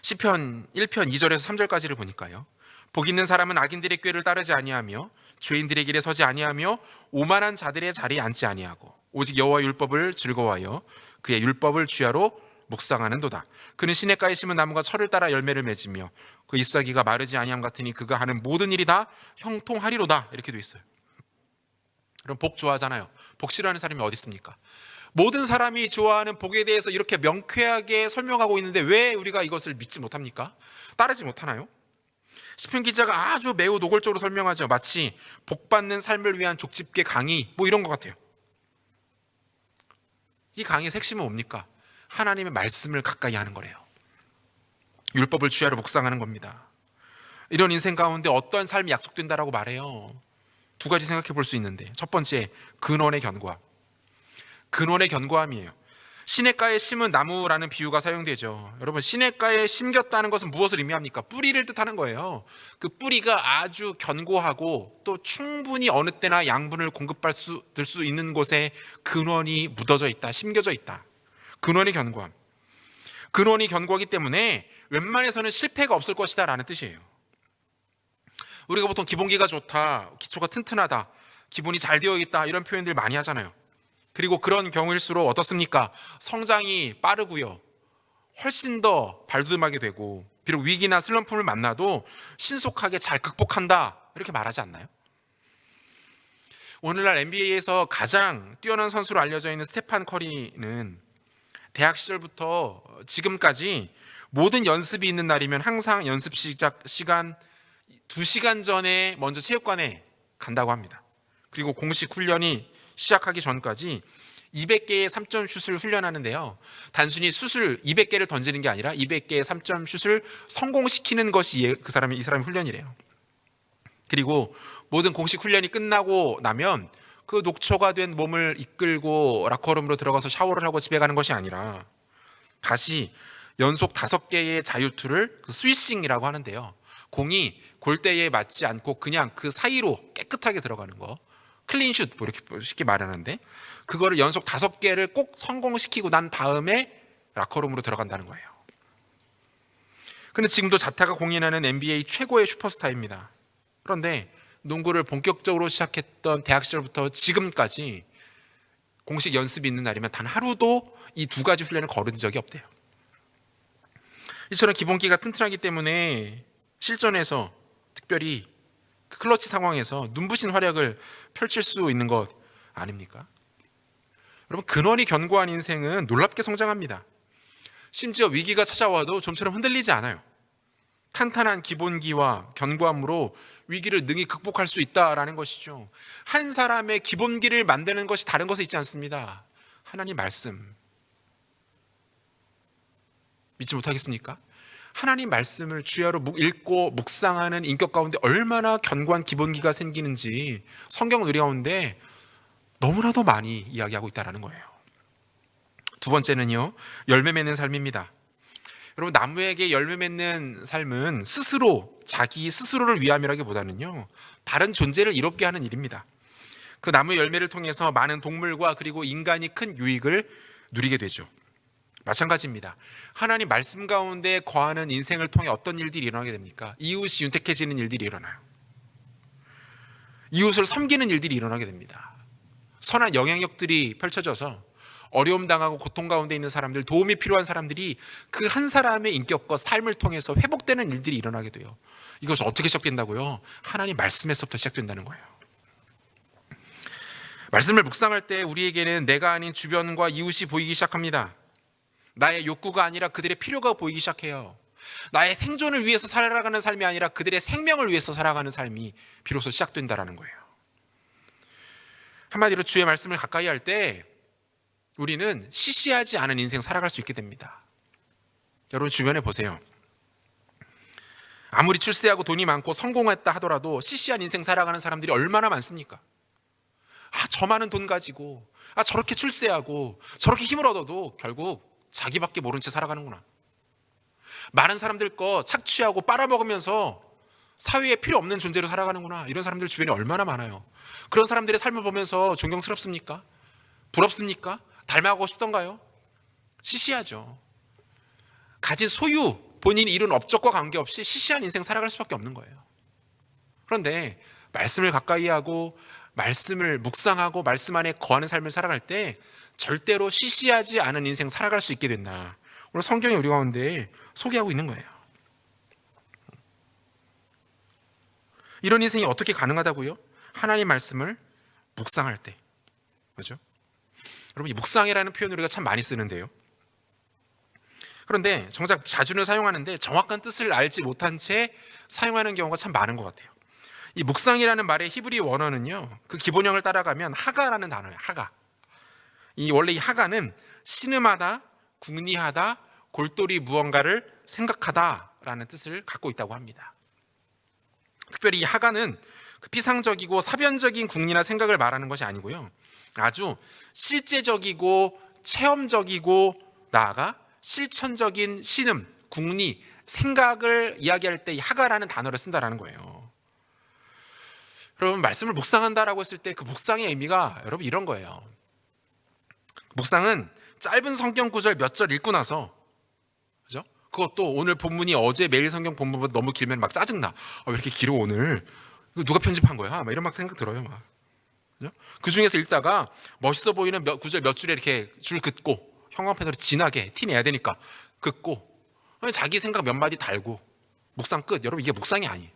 시편 1편 2절에서 3절까지를 보니까요, 복 있는 사람은 악인들의 꾀를 따르지 아니하며 죄인들의 길에 서지 아니하며 오만한 자들의 자리에 앉지 아니하고 오직 여호와의 율법을 즐거워하여 그의 율법을 주야로 묵상하는도다. 그는 시냇가에 심은 나무가 철을 따라 열매를 맺으며 그 잎사귀가 마르지 아니함 같으니 그가 하는 모든 일이 다 형통하리로다. 이렇게 돼 있어요. 그럼 복 좋아하잖아요. 복 싫어하는 사람이 어디 있습니까? 모든 사람이 좋아하는 복에 대해서 이렇게 명쾌하게 설명하고 있는데 왜 우리가 이것을 믿지 못합니까? 따르지 못하나요? 시편 기자가 아주 매우 노골적으로 설명하죠. 마치 복받는 삶을 위한 족집게 강의 이런 것 같아요. 이 강의의 핵심은 뭡니까? 하나님의 말씀을 가까이 하는 거래요. 율법을 주야로 묵상하는 겁니다. 이런 인생 가운데 어떤 삶이 약속된다라고 말해요. 두 가지 생각해 볼 수 있는데, 첫 번째, 근원의 견고함. 근원의 견고함이에요. 시냇가에 심은 나무라는 비유가 사용되죠. 여러분, 시냇가에 심겼다는 것은 무엇을 의미합니까? 뿌리를 뜻하는 거예요. 그 뿌리가 아주 견고하고 또 충분히 어느 때나 양분을 공급받을 수 있는 곳에 근원이 묻어져 있다, 심겨져 있다. 근원의 견고함. 근원이 견고하기 때문에 웬만해서는 실패가 없을 것이다 라는 뜻이에요. 우리가 보통 기본기가 좋다, 기초가 튼튼하다, 기본이 잘 되어 있다 이런 표현들 많이 하잖아요. 그리고 그런 경우일수록 어떻습니까? 성장이 빠르고요, 훨씬 더 발돋움하게 되고, 비록 위기나 슬럼프를 만나도 신속하게 잘 극복한다 이렇게 말하지 않나요? 오늘날 NBA에서 가장 뛰어난 선수로 알려져 있는 스테판 커리는 대학 시절부터 지금까지 모든 연습이 있는 날이면 항상 연습 시작 시간 2시간 전에 먼저 체육관에 간다고 합니다. 그리고 공식 훈련이 시작하기 전까지 200개의 3점 슛을 훈련하는데요, 단순히 슛을 200개를 던지는 게 아니라 200개의 3점 슛을 성공시키는 것이 이 사람의 훈련이래요. 그리고 모든 공식 훈련이 끝나고 나면 그 녹초가 된 몸을 이끌고 라커룸으로 들어가서 샤워를 하고 집에 가는 것이 아니라 다시 연속 5개의 자유투를 스위싱이라고 하는데요, 공이 골대에 맞지 않고 그냥 그 사이로 깨끗하게 들어가는 거, 클린슛 이렇게 쉽게 말하는데, 그거를 연속 5개를 꼭 성공시키고 난 다음에 라커룸으로 들어간다는 거예요. 그런데 지금도 자타가 공인하는 NBA 최고의 슈퍼스타입니다. 그런데 농구를 본격적으로 시작했던 대학 시절부터 지금까지 공식 연습이 있는 날이면 단 하루도 이 2가지 훈련을 거른 적이 없대요. 이처럼 기본기가 튼튼하기 때문에 실전에서 특별히 클러치 상황에서 눈부신 활약을 펼칠 수 있는 것 아닙니까? 여러분, 근원이 견고한 인생은 놀랍게 성장합니다. 심지어 위기가 찾아와도 좀처럼 흔들리지 않아요. 탄탄한 기본기와 견고함으로 위기를 능히 극복할 수 있다라는 것이죠. 한 사람의 기본기를 만드는 것이 다른 것에 있지 않습니다. 하나님 말씀. 믿지 못하겠습니까? 하나님 말씀을 주야로 읽고 묵상하는 인격 가운데 얼마나 견고한 기본기가 생기는지 성경 우리 가운데 너무나도 많이 이야기하고 있다는 거예요. 두 번째는요, 열매 맺는 삶입니다. 여러분, 나무에게 열매 맺는 삶은 자기 스스로를 위함이라기보다는요, 다른 존재를 이롭게 하는 일입니다. 그 나무 열매를 통해서 많은 동물과 그리고 인간이 큰 유익을 누리게 되죠. 마찬가지입니다. 하나님 말씀 가운데 거하는 인생을 통해 어떤 일들이 일어나게 됩니까? 이웃이 윤택해지는 일들이 일어나요. 이웃을 섬기는 일들이 일어나게 됩니다. 선한 영향력들이 펼쳐져서 어려움 당하고 고통 가운데 있는 사람들, 도움이 필요한 사람들이 그 한 사람의 인격과 삶을 통해서 회복되는 일들이 일어나게 돼요. 이것이 어떻게 시작된다고요? 하나님 말씀에서부터 시작된다는 거예요. 말씀을 묵상할 때 우리에게는 내가 아닌 주변과 이웃이 보이기 시작합니다. 나의 욕구가 아니라 그들의 필요가 보이기 시작해요. 나의 생존을 위해서 살아가는 삶이 아니라 그들의 생명을 위해서 살아가는 삶이 비로소 시작된다는 거예요. 한마디로 주의 말씀을 가까이 할 때 우리는 시시하지 않은 인생 살아갈 수 있게 됩니다. 여러분 주변에 보세요. 아무리 출세하고 돈이 많고 성공했다 하더라도 시시한 인생 살아가는 사람들이 얼마나 많습니까? 저 많은 돈 가지고 저렇게 출세하고 저렇게 힘을 얻어도 결국 자기밖에 모른 채 살아가는구나. 많은 사람들 거 착취하고 빨아먹으면서 사회에 필요 없는 존재로 살아가는구나. 이런 사람들 주변에 얼마나 많아요. 그런 사람들의 삶을 보면서 존경스럽습니까? 부럽습니까? 닮아가고 싶던가요? 시시하죠. 가진 소유, 본인이 이룬 업적과 관계없이 시시한 인생 살아갈 수밖에 없는 거예요. 그런데 말씀을 가까이 하고 말씀을 묵상하고 말씀 안에 거하는 삶을 살아갈 때 절대로 시시하지 않은 인생 살아갈 수 있게 된다. 오늘 성경이 우리 가운데 소개하고 있는 거예요. 이런 인생이 어떻게 가능하다고요? 하나님 말씀을 묵상할 때. 그렇죠? 여러분, 이 묵상이라는 표현을 우리가 참 많이 쓰는데요. 그런데 정작 자주는 사용하는데 정확한 뜻을 알지 못한 채 사용하는 경우가 참 많은 것 같아요. 이 묵상이라는 말의 히브리 원어는요, 그 기본형을 따라가면 하가라는 단어예요. 하가. 원래 이 하가는 신음하다, 궁리하다, 골똘히 무언가를 생각하다라는 뜻을 갖고 있다고 합니다. 특별히 이 하가는 그 피상적이고 사변적인 궁리나 생각을 말하는 것이 아니고요, 아주 실제적이고 체험적이고 나아가 실천적인 신음, 궁리, 생각을 이야기할 때 이 하가라는 단어를 쓴다라는 거예요. 여러분, 말씀을 묵상한다라고 했을 때 그 묵상의 의미가 여러분 이런 거예요. 묵상은 짧은 성경 구절 몇 절 읽고 나서, 그죠? 그것도 오늘 본문이 어제 매일 성경 본문보다 너무 길면 막 짜증나. 왜 이렇게 길어 오늘? 이거 누가 편집한 거야? 막 이런 막 생각 들어요. 막. 그죠? 그 중에서 읽다가 멋있어 보이는 구절 몇 줄에 이렇게 줄 긋고 형광펜으로 진하게 티 내야 되니까 긋고 자기 생각 몇 마디 달고 묵상 끝. 여러분, 이게 묵상이 아니에요.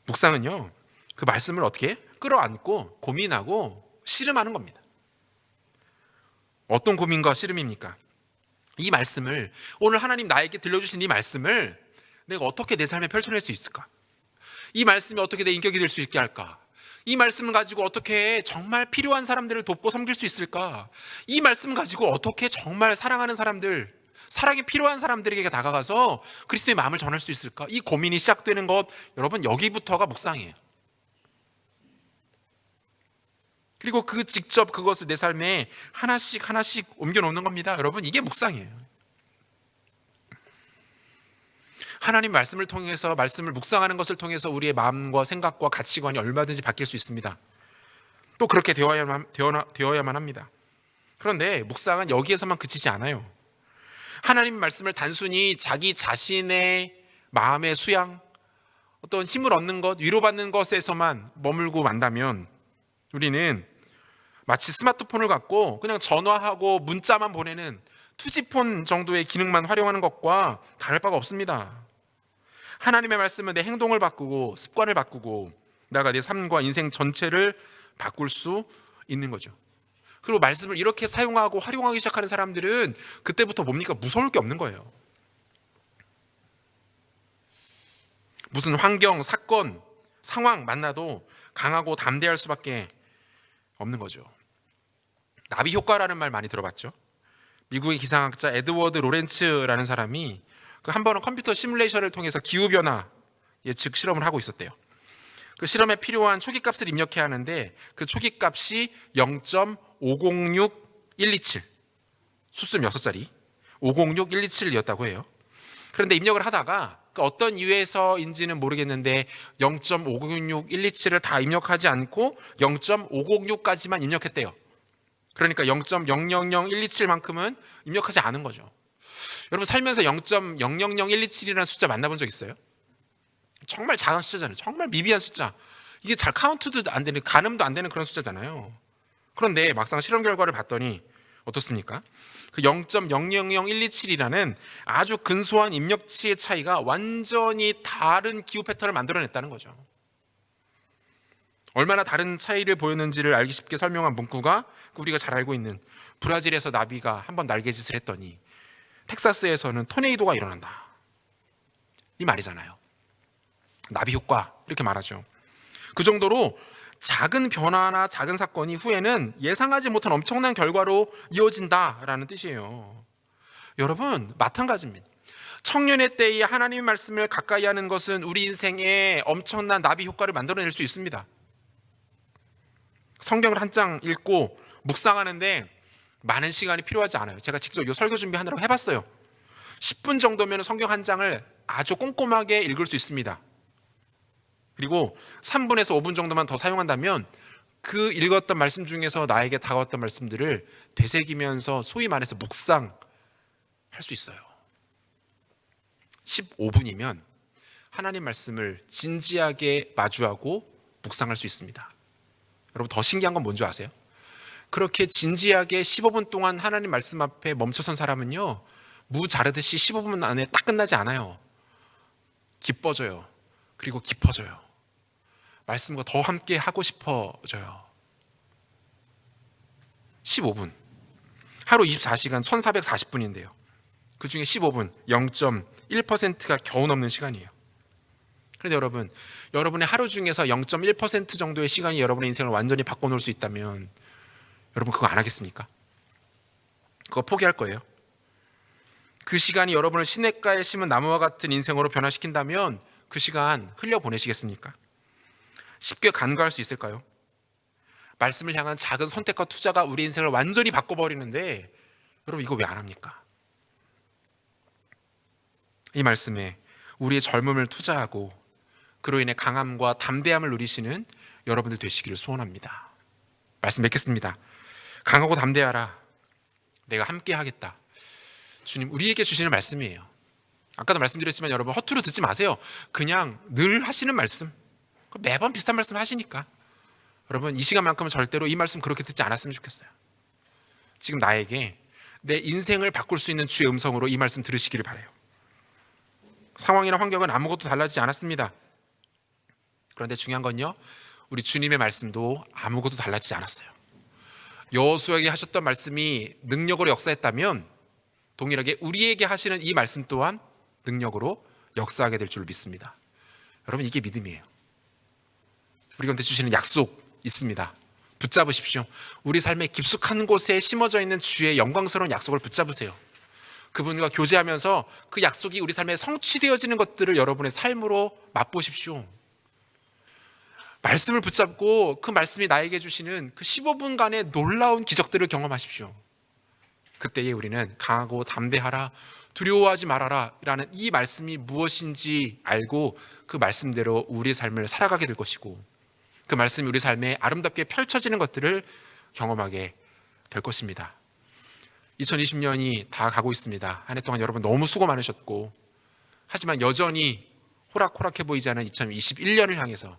묵상은요, 그 말씀을 어떻게 끌어안고 고민하고 씨름하는 겁니다. 어떤 고민과 씨름입니까? 이 말씀을, 오늘 하나님 나에게 들려주신 이 말씀을 내가 어떻게 내 삶에 펼쳐낼 수 있을까? 이 말씀이 어떻게 내 인격이 될 수 있게 할까? 이 말씀을 가지고 어떻게 정말 필요한 사람들을 돕고 섬길 수 있을까? 이 말씀 가지고 어떻게 정말 사랑하는 사람들, 사랑이 필요한 사람들에게 다가가서 그리스도의 마음을 전할 수 있을까? 이 고민이 시작되는 것, 여러분, 여기부터가 묵상이에요. 그리고 직접 그것을 내 삶에 하나씩 하나씩 옮겨놓는 겁니다. 여러분, 이게 묵상이에요. 하나님 말씀을 통해서, 말씀을 묵상하는 것을 통해서 우리의 마음과 생각과 가치관이 얼마든지 바뀔 수 있습니다. 또 그렇게 되어야만 합니다. 그런데 묵상은 여기에서만 그치지 않아요. 하나님 말씀을 단순히 자기 자신의 마음의 수양, 어떤 힘을 얻는 것, 위로받는 것에서만 머물고 만다면 우리는 마치 스마트폰을 갖고 그냥 전화하고 문자만 보내는 투지폰 정도의 기능만 활용하는 것과 다를 바가 없습니다. 하나님의 말씀은 내 행동을 바꾸고 습관을 바꾸고 내가 내 삶과 인생 전체를 바꿀 수 있는 거죠. 그리고 말씀을 이렇게 사용하고 활용하기 시작하는 사람들은 그때부터 뭡니까? 무서울 게 없는 거예요. 무슨 환경, 사건, 상황 만나도 강하고 담대할 수밖에 없는 거죠. 나비 효과라는 말 많이 들어봤죠? 미국의 기상학자 에드워드 로렌츠라는 사람이 한 번은 컴퓨터 시뮬레이션을 통해서 기후변화 예측 실험을 하고 있었대요. 그 실험에 필요한 초기값을 입력해야 하는데 그 초기값이 0.506127 수순 6자리 506127이었다고 해요. 그런데 입력을 하다가 어떤 이유에서인지는 모르겠는데 0.506127을 다 입력하지 않고 0.506까지만 입력했대요. 그러니까 0.000127만큼은 입력하지 않은 거죠. 여러분 살면서 0.000127이라는 숫자 만나본 적 있어요? 정말 작은 숫자잖아요. 정말 미비한 숫자. 이게 잘 카운트도 안 되는, 가늠도 안 되는 그런 숫자잖아요. 그런데 막상 실험 결과를 봤더니 어떻습니까? 그 0.000127이라는 아주 근소한 입력치의 차이가 완전히 다른 기후 패턴을 만들어냈다는 거죠. 얼마나 다른 차이를 보였는지를 알기 쉽게 설명한 문구가 우리가 잘 알고 있는 브라질에서 나비가 한번 날개짓을 했더니 텍사스에서는 토네이도가 일어난다. 이 말이잖아요. 나비 효과 이렇게 말하죠. 그 정도로 작은 변화나 작은 사건이 후에는 예상하지 못한 엄청난 결과로 이어진다라는 뜻이에요. 여러분 마찬가지입니다. 청년의 때에 하나님의 말씀을 가까이 하는 것은 우리 인생에 엄청난 나비 효과를 만들어낼 수 있습니다. 성경을 한 장 읽고 묵상하는데 많은 시간이 필요하지 않아요. 제가 직접 이 설교 준비하느라고 해봤어요. 10분 정도면 성경 한 장을 아주 꼼꼼하게 읽을 수 있습니다. 그리고 3분에서 5분 정도만 더 사용한다면 그 읽었던 말씀 중에서 나에게 다가왔던 말씀들을 되새기면서 소위 말해서 묵상할 수 있어요. 15분이면 하나님 말씀을 진지하게 마주하고 묵상할 수 있습니다. 여러분 더 신기한 건 뭔지 아세요? 그렇게 진지하게 15분 동안 하나님 말씀 앞에 멈춰선 사람은요, 무 자르듯이 15분 안에 딱 끝나지 않아요. 기뻐져요. 그리고 깊어져요. 말씀과 더 함께 하고 싶어져요. 15분. 하루 24시간 1440분인데요. 그 중에 15분, 0.1%가 겨우 넘는 시간이에요. 그런데 여러분, 여러분의 하루 중에서 0.1% 정도의 시간이 여러분의 인생을 완전히 바꿔놓을 수 있다면 여러분 그거 안 하겠습니까? 그거 포기할 거예요. 그 시간이 여러분을 시냇가에 심은 나무와 같은 인생으로 변화시킨다면 그 시간 흘려보내시겠습니까? 쉽게 간과할 수 있을까요? 말씀을 향한 작은 선택과 투자가 우리 인생을 완전히 바꿔버리는데 여러분 이거 왜 안 합니까? 이 말씀에 우리의 젊음을 투자하고 그로 인해 강함과 담대함을 누리시는 여러분들 되시기를 소원합니다. 말씀 맺겠습니다. 강하고 담대하라. 내가 함께 하겠다. 주님 우리에게 주시는 말씀이에요. 아까도 말씀드렸지만 여러분 허투루 듣지 마세요. 그냥 늘 하시는 말씀, 매번 비슷한 말씀 하시니까 여러분 이 시간만큼은 절대로 이 말씀 그렇게 듣지 않았으면 좋겠어요. 지금 나에게 내 인생을 바꿀 수 있는 주의 음성으로 이 말씀 들으시기를 바라요. 상황이나 환경은 아무것도 달라지지 않았습니다. 그런데 중요한 건요, 우리 주님의 말씀도 아무것도 달라지지 않았어요. 여호수아에게 하셨던 말씀이 능력으로 역사했다면 동일하게 우리에게 하시는 이 말씀 또한 능력으로 역사하게 될 줄 믿습니다. 여러분 이게 믿음이에요. 우리 가운데 주시는 약속 있습니다. 붙잡으십시오. 우리 삶의 깊숙한 곳에 심어져 있는 주의 영광스러운 약속을 붙잡으세요. 그분과 교제하면서 그 약속이 우리 삶에 성취되어지는 것들을 여러분의 삶으로 맛보십시오. 말씀을 붙잡고 그 말씀이 나에게 주시는 그 15분간의 놀라운 기적들을 경험하십시오. 그때에 우리는 강하고 담대하라, 두려워하지 말아라 라는 이 말씀이 무엇인지 알고 그 말씀대로 우리의 삶을 살아가게 될 것이고 그 말씀이 우리 삶에 아름답게 펼쳐지는 것들을 경험하게 될 것입니다. 2020년이 다 가고 있습니다. 한 해 동안 여러분 너무 수고 많으셨고 하지만 여전히 호락호락해 보이지 않은 2021년을 향해서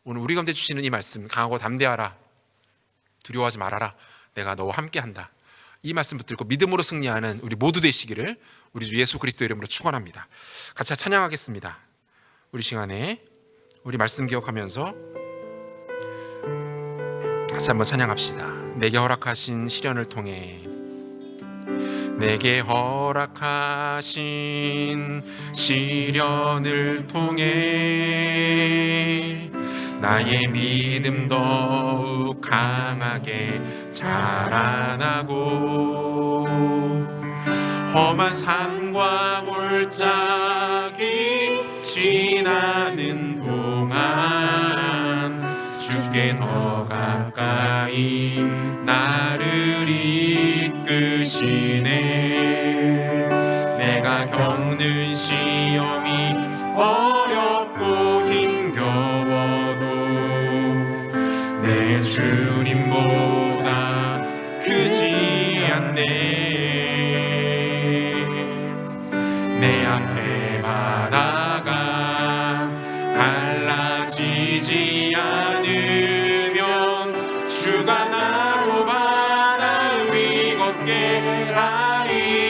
오늘 우리 가운데 주시는 이 말씀, 강하고 담대하라, 두려워하지 말아라, 내가 너와 함께한다, 이 말씀 붙들고 믿음으로 승리하는 우리 모두 되시기를 우리 주 예수 그리스도 이름으로 축원합니다. 같이 찬양하겠습니다. 우리 시간에 우리 말씀 기억하면서 같이 한번 찬양합시다. 내게 허락하신 시련을 통해 내게 허락하신 시련을 통해 나의 믿음 더욱 강하게 자라나고 험한 산과 골짜기 지나는 동안 주께 더 가까이 나를 이끄시네. 내가 겪는 시험이 어렵고 힘겨워도 내 주님보다 크지 않네. 내 앞에 바다가 갈라지지 않으면 주가 나로 바다 위 걷게 하리.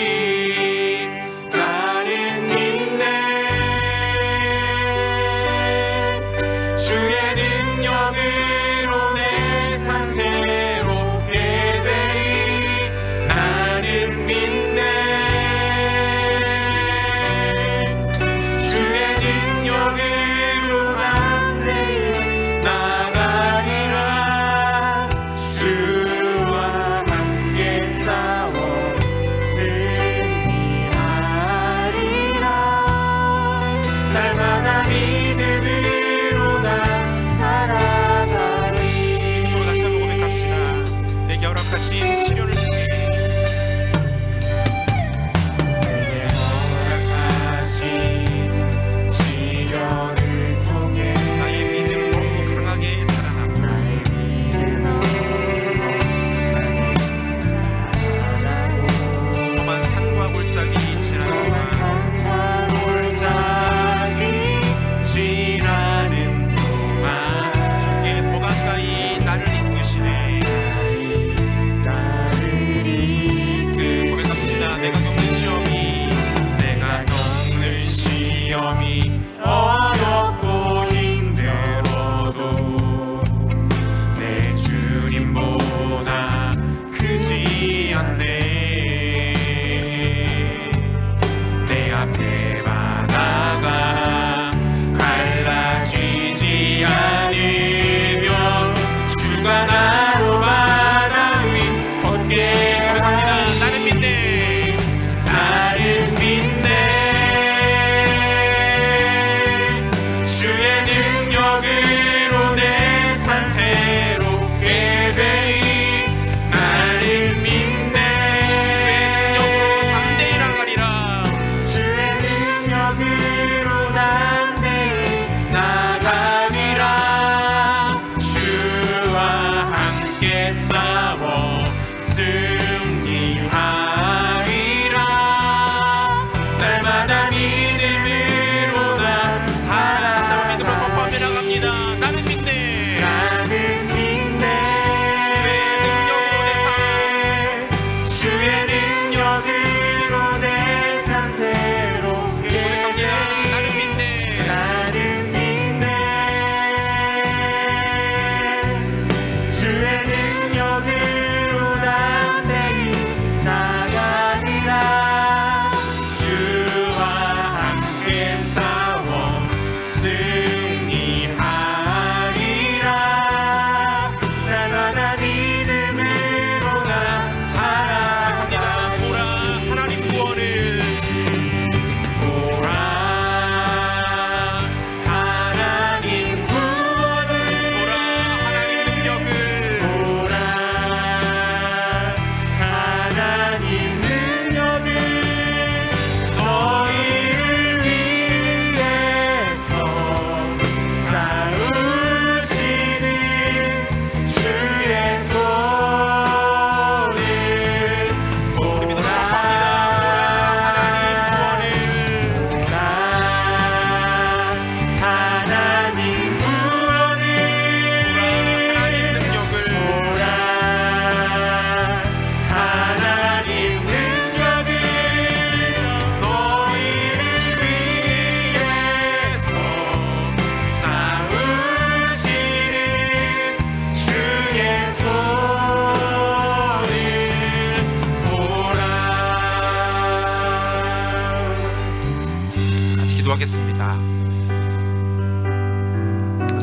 기도하겠습니다.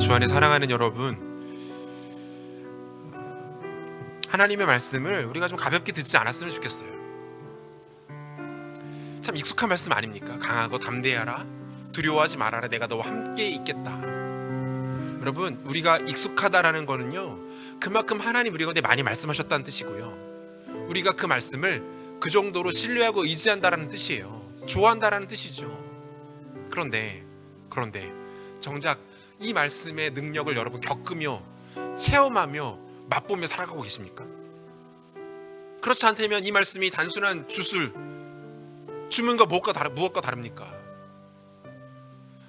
주 안에 사랑하는 여러분, 하나님의 말씀을 우리가 좀 가볍게 듣지 않았으면 좋겠어요. 참 익숙한 말씀 아닙니까? 강하고 담대하라, 두려워하지 말아라, 내가 너와 함께 있겠다. 여러분, 우리가 익숙하다라는 거는요, 그만큼 하나님 우리 가운데 많이 말씀하셨다는 뜻이고요, 우리가 그 말씀을 그 정도로 신뢰하고 의지한다라는 뜻이에요. 좋아한다라는 뜻이죠. 그런데 정작 이 말씀의 능력을 여러분 겪으며 체험하며 맛보며 살아가고 계십니까? 그렇지 않다면 이 말씀이 단순한 주술, 주문과 무엇과 다릅니까?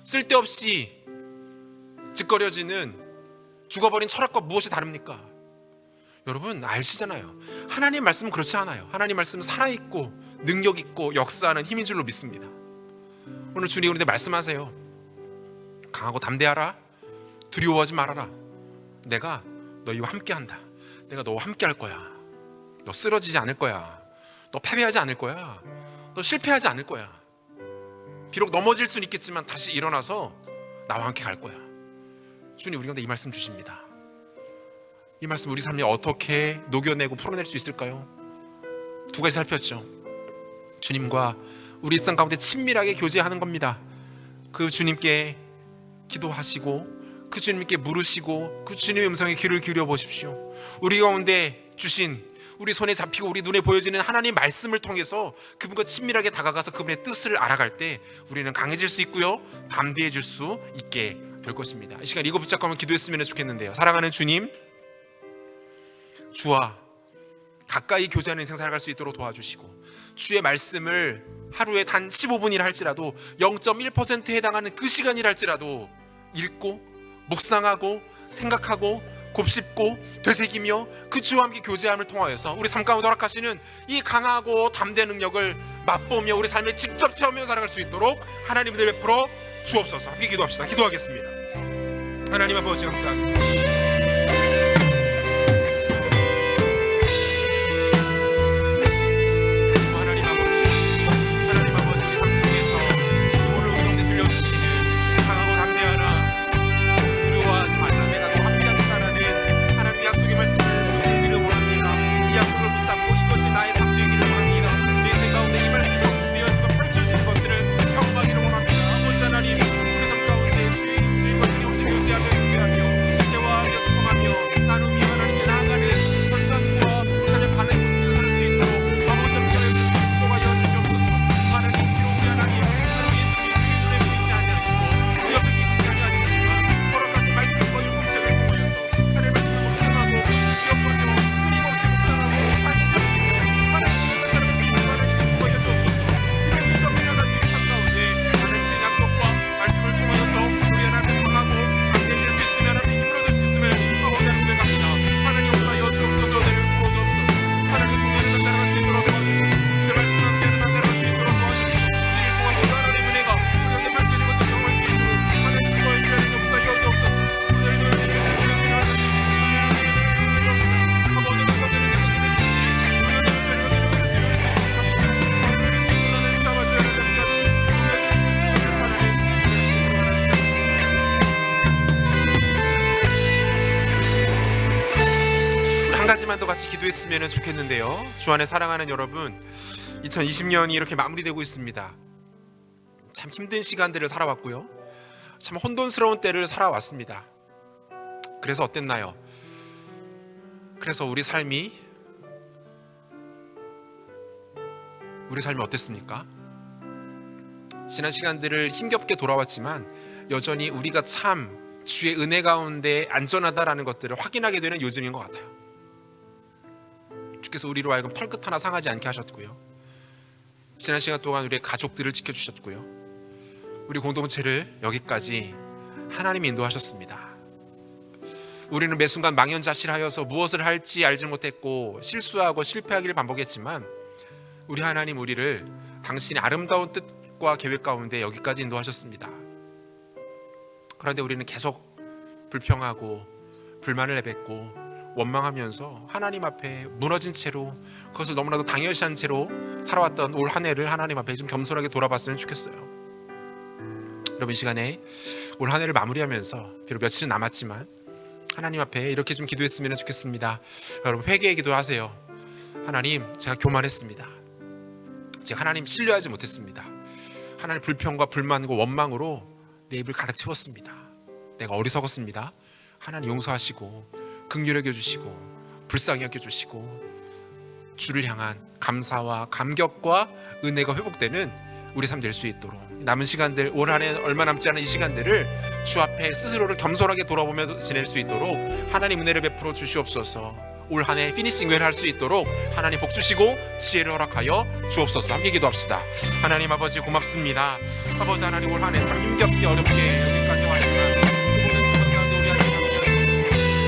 쓸데없이 짓거려지는 죽어버린 철학과 무엇이 다릅니까? 여러분 아시잖아요. 하나님 말씀은 그렇지 않아요. 하나님 말씀은 살아있고 능력있고 역사하는 힘인 줄로 믿습니다. 오늘 주님 우리한테 말씀하세요. 강하고 담대하라, 두려워하지 말아라, 내가 너희와 함께한다. 내가 너와 함께할 거야. 너 쓰러지지 않을 거야. 너 패배하지 않을 거야. 너 실패하지 않을 거야. 비록 넘어질 수는 있겠지만 다시 일어나서 나와 함께 갈 거야. 주님 우리 가운데 이 말씀 주십니다. 이 말씀 우리 삶에 어떻게 녹여내고 풀어낼 수 있을까요? 두 가지 살폈죠. 주님과 우리 일상 가운데 친밀하게 교제하는 겁니다. 그 주님께 기도하시고 그 주님께 물으시고 그 주님의 음성에 귀를 기울여 보십시오. 우리 가운데 주신, 우리 손에 잡히고 우리 눈에 보여지는 하나님 말씀을 통해서 그분과 친밀하게 다가가서 그분의 뜻을 알아갈 때 우리는 강해질 수 있고요, 담대해질 수 있게 될 것입니다. 이 시간 이거 붙잡고 한번 기도했으면 좋겠는데요. 사랑하는 주님, 주와 가까이 교제하는 인생 살아갈 수 있도록 도와주시고, 주의 말씀을 하루에 단 15분이라 할지라도 0.1%에 해당하는 그 시간이라 할지라도 읽고 묵상하고 생각하고 곱씹고 되새기며 그 주와 함께 교제함을 통하여서 우리 삶 가운데 허락하시는 이 강하고 담대한 능력을 맛보며 우리 삶에 직접 체험하며 살아갈 수 있도록 하나님 은혜 베풀어 주옵소서. 함께 기도합시다. 기도하겠습니다. 하나님 아버지 감사합니다. 한 가지만 더 같이 기도했으면 좋겠는데요. 주 안에 사랑하는 여러분, 2020년이 이렇게 마무리되고 있습니다. 참 힘든 시간들을 살아왔고요, 참 혼돈스러운 때를 살아왔습니다. 그래서 어땠나요? 그래서 우리 삶이 어땠습니까? 지난 시간들을 힘겹게 돌아왔지만 여전히 우리가 참 주의 은혜 가운데 안전하다라는 것들을 확인하게 되는 요즘인 것 같아요. 주께서 우리로 하여금 털끝 하나 상하지 않게 하셨고요, 지난 시간 동안 우리의 가족들을 지켜주셨고요, 우리 공동체를 여기까지 하나님이 인도하셨습니다. 우리는 매 순간 망연자실하여서 무엇을 할지 알지 못했고 실수하고 실패하기를 반복했지만 우리 하나님 우리를 당신의 아름다운 뜻과 계획 가운데 여기까지 인도하셨습니다. 그런데 우리는 계속 불평하고 불만을 내뱉고 원망하면서 하나님 앞에 무너진 채로, 그것을 너무나도 당연시한 채로 살아왔던 올 한 해를 하나님 앞에 좀 겸손하게 돌아봤으면 좋겠어요. 여러분, 이 시간에 올 한 해를 마무리하면서 비록 며칠은 남았지만 하나님 앞에 이렇게 좀 기도했으면 좋겠습니다. 여러분, 회개의 기도하세요. 하나님, 제가 교만했습니다. 제가 하나님 신뢰하지 못했습니다. 하나님 불평과 불만과 원망으로 내 입을 가득 채웠습니다. 내가 어리석었습니다. 하나님 용서하시고 긍휼히 여겨주시고 불쌍히 여겨주시고 주를 향한 감사와 감격과 은혜가 회복되는 우리 삶 될 수 있도록, 남은 시간들, 올 한 해 얼마 남지 않은 이 시간들을 주 앞에 스스로를 겸손하게 돌아보며 지낼 수 있도록 하나님 은혜를 베풀어 주시옵소서. 올 한 해 피니싱 웰 할 수 있도록 하나님 복 주시고 지혜를 허락하여 주옵소서. 함께 기도합시다. 하나님 아버지, 고맙습니다. 아버지 하나님, 올 한 해 참 힘겹게 어렵게 여기까지 왔지만 모든 시간 가운데 우리 안에 하나님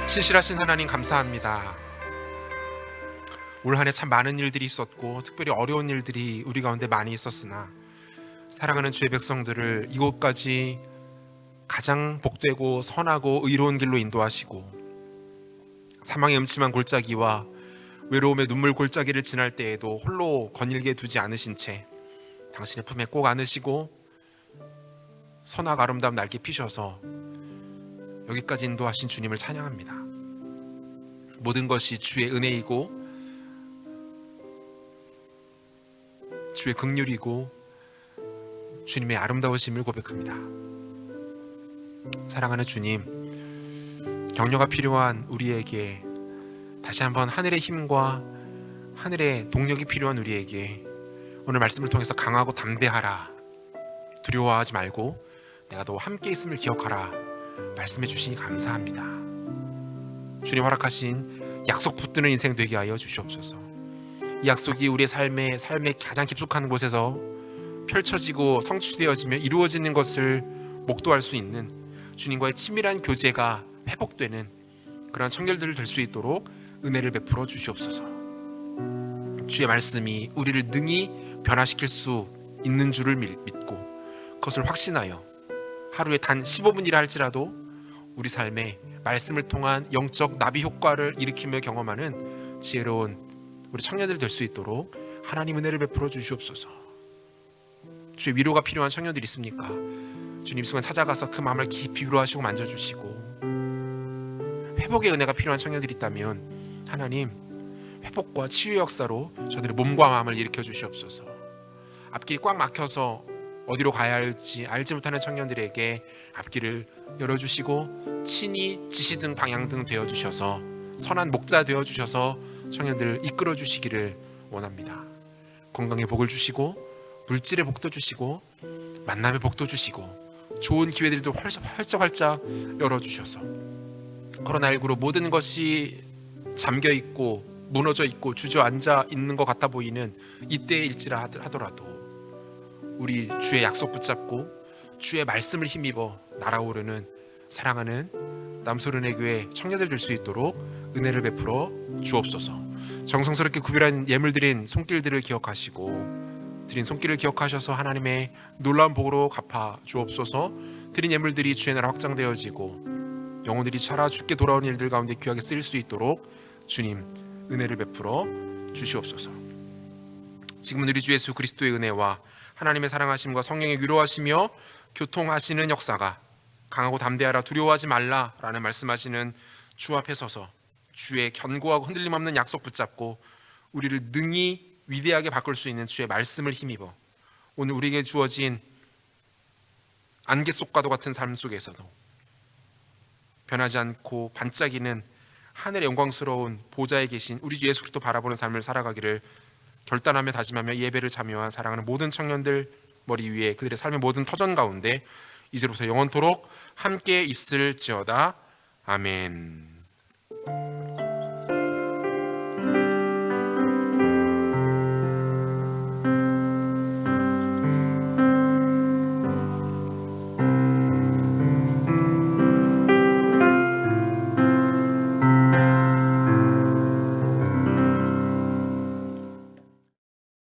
신실하신 하나님, 감사합니다. 올 한 해 참 많은 일들이 있었고 특별히 어려운 일들이 우리 가운데 많이 있었으나 사랑하는 주의 백성들을 이곳까지 가장 복되고 선하고 의로운 길로 인도하시고 사망의 음침한 골짜기와 외로움의 눈물 골짜기를 지날 때에도 홀로 거닐게 두지 않으신 채 당신의 품에 꼭 안으시고 선악 아름다운 날개 피셔서 여기까지 인도하신 주님을 찬양합니다. 모든 것이 주의 은혜이고 주의 긍휼이고 주님의 아름다우심을 고백합니다. 사랑하는 주님, 격려가 필요한 우리에게, 다시 한번 하늘의 힘과 하늘의 동력이 필요한 우리에게 오늘 말씀을 통해서 강하고 담대하라, 두려워하지 말고 내가 너와 함께 있음을 기억하라 말씀해 주시니 감사합니다. 주님 허락하신 약속 붙드는 인생 되게 하여 주시옵소서. 이 약속이 우리의 삶의 가장 깊숙한 곳에서 펼쳐지고 성취되어지며 이루어지는 것을 목도할 수 있는 주님과의 친밀한 교제가 회복되는 그런 청결들을 될 수 있도록 은혜를 베풀어 주시옵소서. 주의 말씀이 우리를 능히 변화시킬 수 있는 줄을 믿고 그것을 확신하여 하루에 단 15분이라 할지라도 우리 삶에 말씀을 통한 영적 나비 효과를 일으키며 경험하는 지혜로운 우리 청년들 될 수 있도록 하나님 은혜를 베풀어 주시옵소서. 주의 위로가 필요한 청년들이 있습니까? 주님 순간 찾아가서 그 마음을 깊이 위로하시고 만져주시고, 회복의 은혜가 필요한 청년들이 있다면 하나님 회복과 치유의 역사로 저들의 몸과 마음을 일으켜 주시옵소서. 앞길이 꽉 막혀서 어디로 가야 할지 알지 못하는 청년들에게 앞길을 열어주시고 친히 지시등 방향등 되어주셔서 선한 목자 되어주셔서 청년들을 이끌어 주시기를 원합니다. 건강의 복을 주시고 물질의 복도 주시고 만남의 복도 주시고 좋은 기회들도 활짝 열어주셔서 코로나19로 모든 것이 잠겨있고 무너져있고 주저앉아 있는 것 같아 보이는 이때일지라 하더라도 우리 주의 약속 붙잡고 주의 말씀을 힘입어 날아오르는 사랑하는 남소른의 교회 청년들 될 수 있도록 은혜를 베풀어 주옵소서. 정성스럽게 구별한 예물 드린 손길들을 기억하시고 드린 손길을 기억하셔서 하나님의 놀라운 복으로 갚아 주옵소서. 드린 예물들이 주의 나라 확장되어지고 영혼들이 살아 죽게 돌아온 일들 가운데 귀하게 쓰일 수 있도록 주님 은혜를 베풀어 주시옵소서. 지금은 우리 주 예수 그리스도의 은혜와 하나님의 사랑하심과 성령의 위로하시며 교통하시는 역사가 강하고 담대하라 두려워하지 말라라는 말씀하시는 주 앞에 서서 주의 견고하고 흔들림 없는 약속 붙잡고 우리를 능히 위대하게 바꿀 수 있는 주의 말씀을 힘입어 오늘 우리에게 주어진 안개 속과도 같은 삶 속에서도 변하지 않고 반짝이는 하늘의 영광스러운 보좌에 계신 우리 주 예수 그리스도 바라보는 삶을 살아가기를 결단하며 다짐하며 예배를 참여한 사랑하는 모든 청년들 머리 위에 그들의 삶의 모든 터전 가운데 이제부터 영원토록 함께 있을지어다. 아멘.